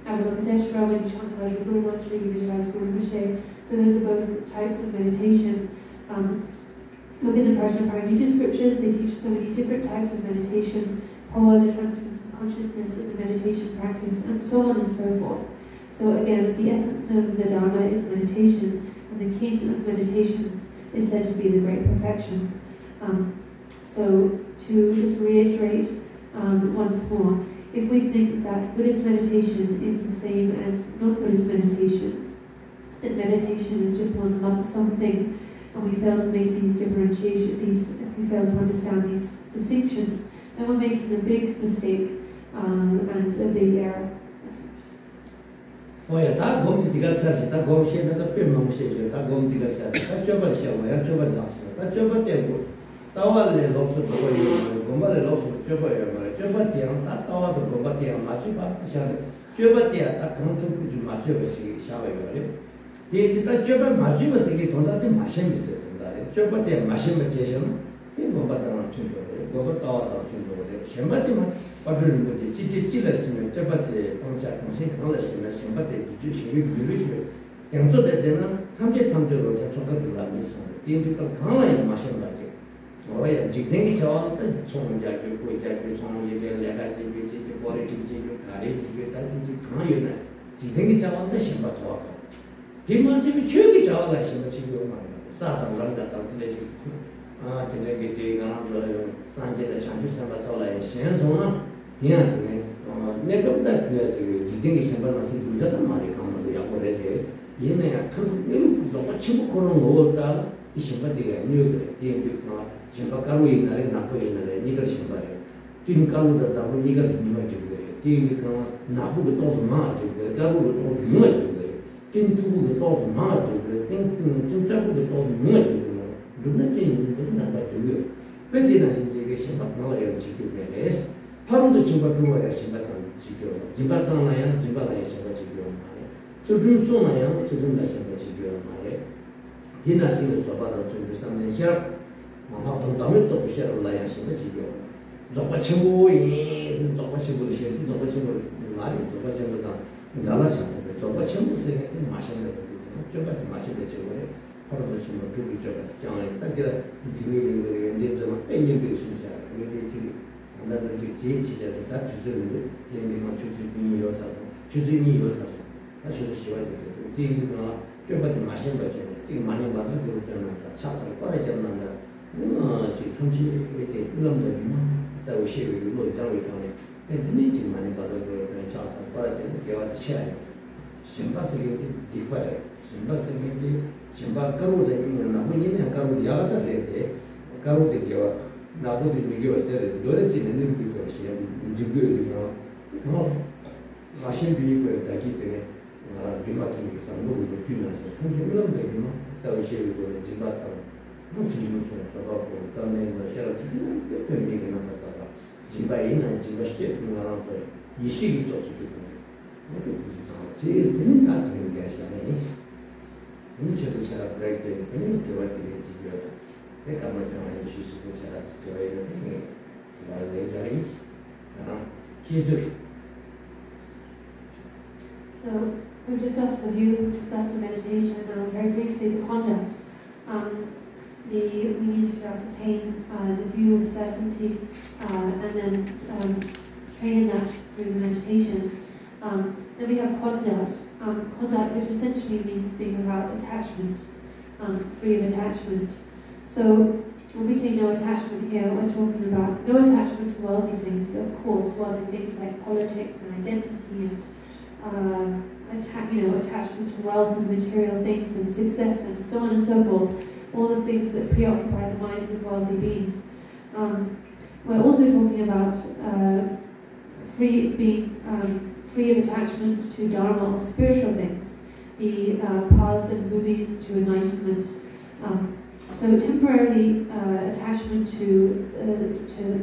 Avalokiteshvara. When you chant the Vajraguru Mantra, you visualize Guru Rinpoche. So those are both types of meditation. Look in the Prajnaparamita scriptures, they teach so many different types of meditation. Poa, the transference of consciousness, is a meditation practice, and so on and so forth. So again, the essence of the Dharma is meditation, and the king of meditations is said to be the great perfection. So to just reiterate once more, if we think that Buddhist meditation is the same as non-Buddhist meditation, that meditation is just one lump sum thing, and we fail to make these differentiations, if we fail to understand these distinctions, then we're making a big mistake and a big error. Oh yeah, that gom di tiga sasi, that gom sih, that pemang sih, that gom tiga sasi, that coba siapa, that coba jasa, that coba tempo, tawa le losu coba yang, gomba le losu coba yang, coba tiang, that tawa tu gomba tiang macam apa siapa, coba tiang, that kantor puju macam apa sih siapa yang, dia kita coba macam apa sih kita tu macam bisa, coba tiang macam macam siapa, dia gomba tangan cuma, gomba tawa tangan cuma, siapa tu mah. Padahal macam ciri-ciri semua cepat bangsa konsep kalau semua sempat itu sih virus yang tu dah sampai loh yang suka bilang misalnya ini kalau yang masih baca orang yang jikni cawal tu cuma jaga cuma jadi lega jadi politik jadi kari jadi tapi kalau yang jikni cawal tu sempat cawal di mana sih cuci cawal lah sempat cuci orang saat orang datang tu sih jadi gitu kalau sanjay dah cantik sampai cawal yang siang semua dia tu ni, nekam tak dia tu, jadi sempat masih dulu dah mari kamu tu yang boleh dia, ini kan ni zaman cuma korang awal dah, di sempat dia ni dia sempat kalau ini ada nak ini ni kan sempat dia, tin kalau dah tahu ni kan ni macam dia, dia kan nak buat tu macam dia, kalau buat tu macam dia, tin tu buat tu macam dia, tin cakap buat tu macam dia, dulu nanti ni pun nak buat juga, pada nasi jadi sempat malah yang cikgu beres. 하루도 짐바주어야 짐바당 지교 짐바당나야 짐바당에 sempat 지교 말에 저주소나야 저준다 sempat 지교 말에 디나싱을 줘봐도 좀 비슷한 샤 마마도 담을 또 부셔라야 sempat 지교 저거 친구이 저거 친구도 싫지 저거 친구 말이 저거 친구도 나라잖아 저거 친구 생각이 마시는 거 저거 마시는 저거에 하루도 좀 두기 저거 장에 딱 그래 뒤에 이제 좀 뺑뺑이 숨자 이게 나도 이제 제치자를 딱 주소를 얘네 막 주주니 요사서 주주니 요사서 다시 시와야 돼. 뒤에가 좀 마신 거죠. 지금 많이 봐서 그러잖아. 차를 꺼내잖아. 지금 통치 이렇게 이놈들이 다 오시고 이거 장을 통해. 근데 지금 많이 봐서 그러잖아. 차를 꺼내잖아. 개와 치아요. 심바스기 뒤봐요. 심바스기 심바 가루도 있는 나무니는 가루도 야가다 돼. 가루도 개와 나보다 이게 왔어요. 노래지는 놈이 그것이야. 지금도 뭐 마신 비고 다기 때문에 주마기 상고도 뒤져서 통신으로 되면 다우시고 지마다 무슨 사바고 다음에 뭐 셔라 지금 때문에 나타나다. 지바이는 지바시에 나라도 이식이 좋습니다. 제일 다 되는 게 아니잖아요. 우리 저도 잘 브레이크 때문에 들어왔더니 지금 내가 먼저 많이 주시고 제가 들어야 되는데 제가 레이저이스 기술. So we've discussed the view, we've discussed the meditation, and very briefly the conduct. We need to ascertain the view of certainty and then train in that through the meditation. Then we have conduct, conduct which essentially means being without attachment, free of attachment. So when we say no attachment here, we're talking about no attachment to worldly things. So of course, worldly things like politics and identity and attachment to wealth and material things and success and so on and so forth. All the things that preoccupy the minds of worldly beings. We're also talking about being free of attachment to Dharma or spiritual things, the paths and movies to enlightenment. So temporarily attachment to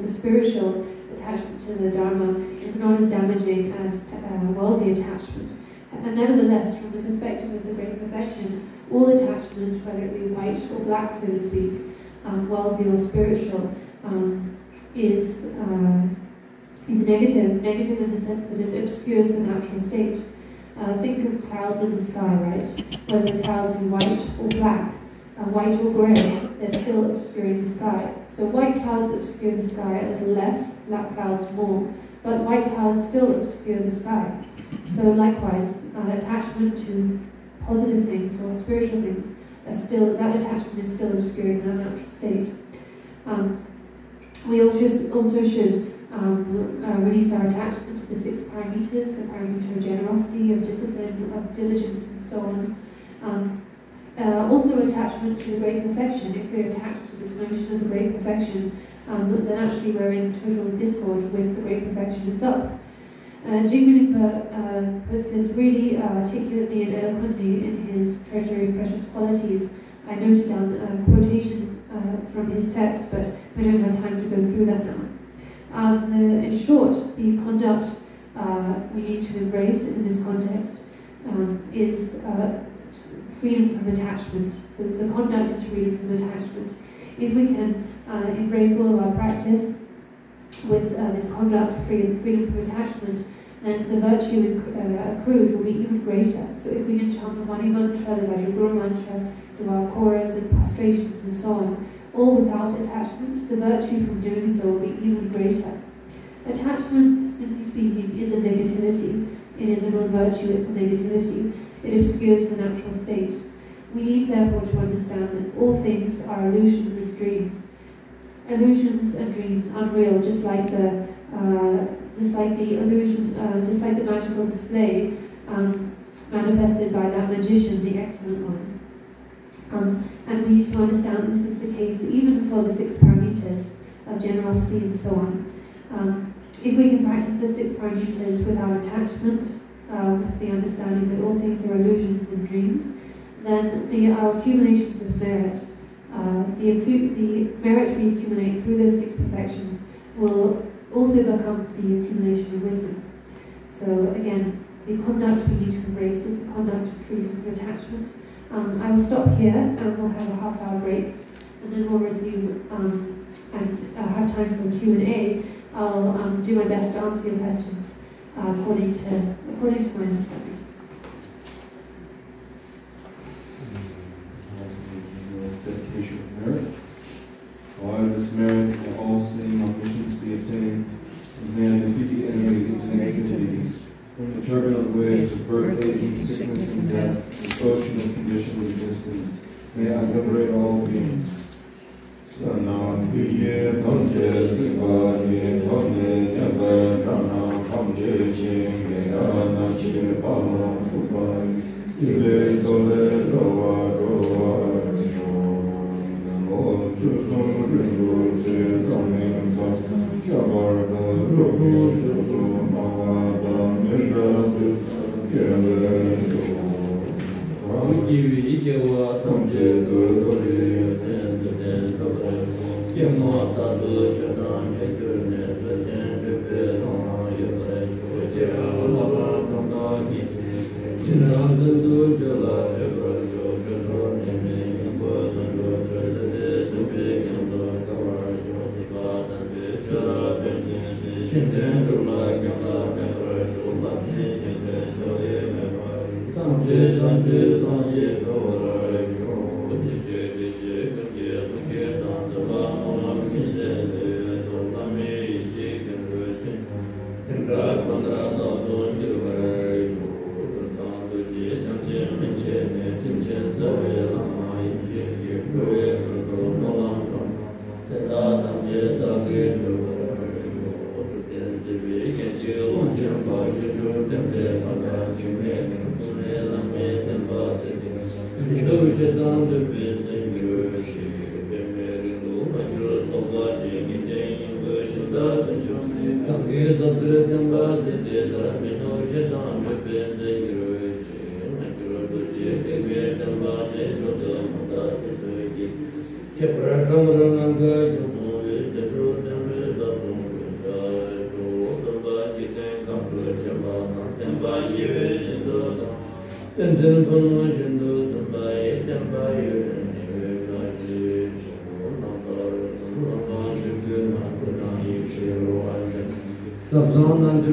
the spiritual, attachment to the Dharma is not as damaging as worldly attachment. And nevertheless, from the perspective of the Great Perfection, all attachment, whether it be white or black, so to speak, worldly or spiritual, is negative in the sense that it obscures the natural state. Think of clouds in the sky, right? Whether the clouds be white or black, white or grey, they're still obscuring the sky. So white clouds obscure the sky a little less, black clouds more, but white clouds still obscure the sky. So likewise, attachment to positive things or spiritual things, that attachment is still obscuring the natural state. We also should release our attachment to the 6 parameters, the parameter of generosity, of discipline, of diligence, and so on. Also attachment to the Great Perfection. If we're attached to this notion of the Great Perfection, then actually we're in total discord with the Great Perfection itself. Jigme puts this really articulately and eloquently in his Treasury of Precious Qualities. I noted down a quotation from his text, but we don't have time to go through that now. In short, the conduct we need to embrace in this context is freedom from attachment. The conduct is freedom from attachment. If we can embrace all of our practice with this conduct, freedom from attachment, then the virtue accrued will be even greater. So if we can chant the Mani Mantra, the Vajraguru Mantra, do our choras and prostrations and so on, all without attachment, the virtue from doing so will be even greater. Attachment, simply speaking, is a negativity. It is a non-virtue, it's a negativity. It obscures the natural state. We need therefore to understand that all things are illusions and dreams. Illusions and dreams, unreal, just like the magical display manifested by that magician, the excellent one. And we need to understand that this is the case even for the 6 parameters of generosity and so on. If we can practice the 6 parameters without attachment, with the understanding that all things are illusions and dreams, then our accumulations of merit, the merit we accumulate through those 6 perfections will also become the accumulation of wisdom. So again, the conduct we need to embrace is the conduct of freedom from attachment. I will stop here and we'll have a half-hour break, and then we'll resume and have time for Q&A. I'll do my best to answer your questions according to my understanding. Dedication of merit. By this merit, may all seeing omniscience be attained, and may I defeat the enemies and negativities, the turbulent waves of birth, aging, sickness, and death, the ocean of conditioned existence. May I liberate all beings. Sanam piye tamche sikani tamne nyambe prana tamche ching yana ching pama chupai sile sole roa roa namo chusum rindu se samin sas jabar da roki chusu mawada nira bis kele shu Rangi vijewa tamche gururi Yamata do Chadan Chakurne Sajan Pepedona Yabra Chudya Lava Tandaki Chinandu Jala Jabra Chudron Yampa Tando Trasade Tupi Yampa Kawar Shotika Tampi Chara Penji Shinten Dula Kamla Kamra Shula Shinten Chale Mepari Tamche Tamche Sanje Kawara Tafzan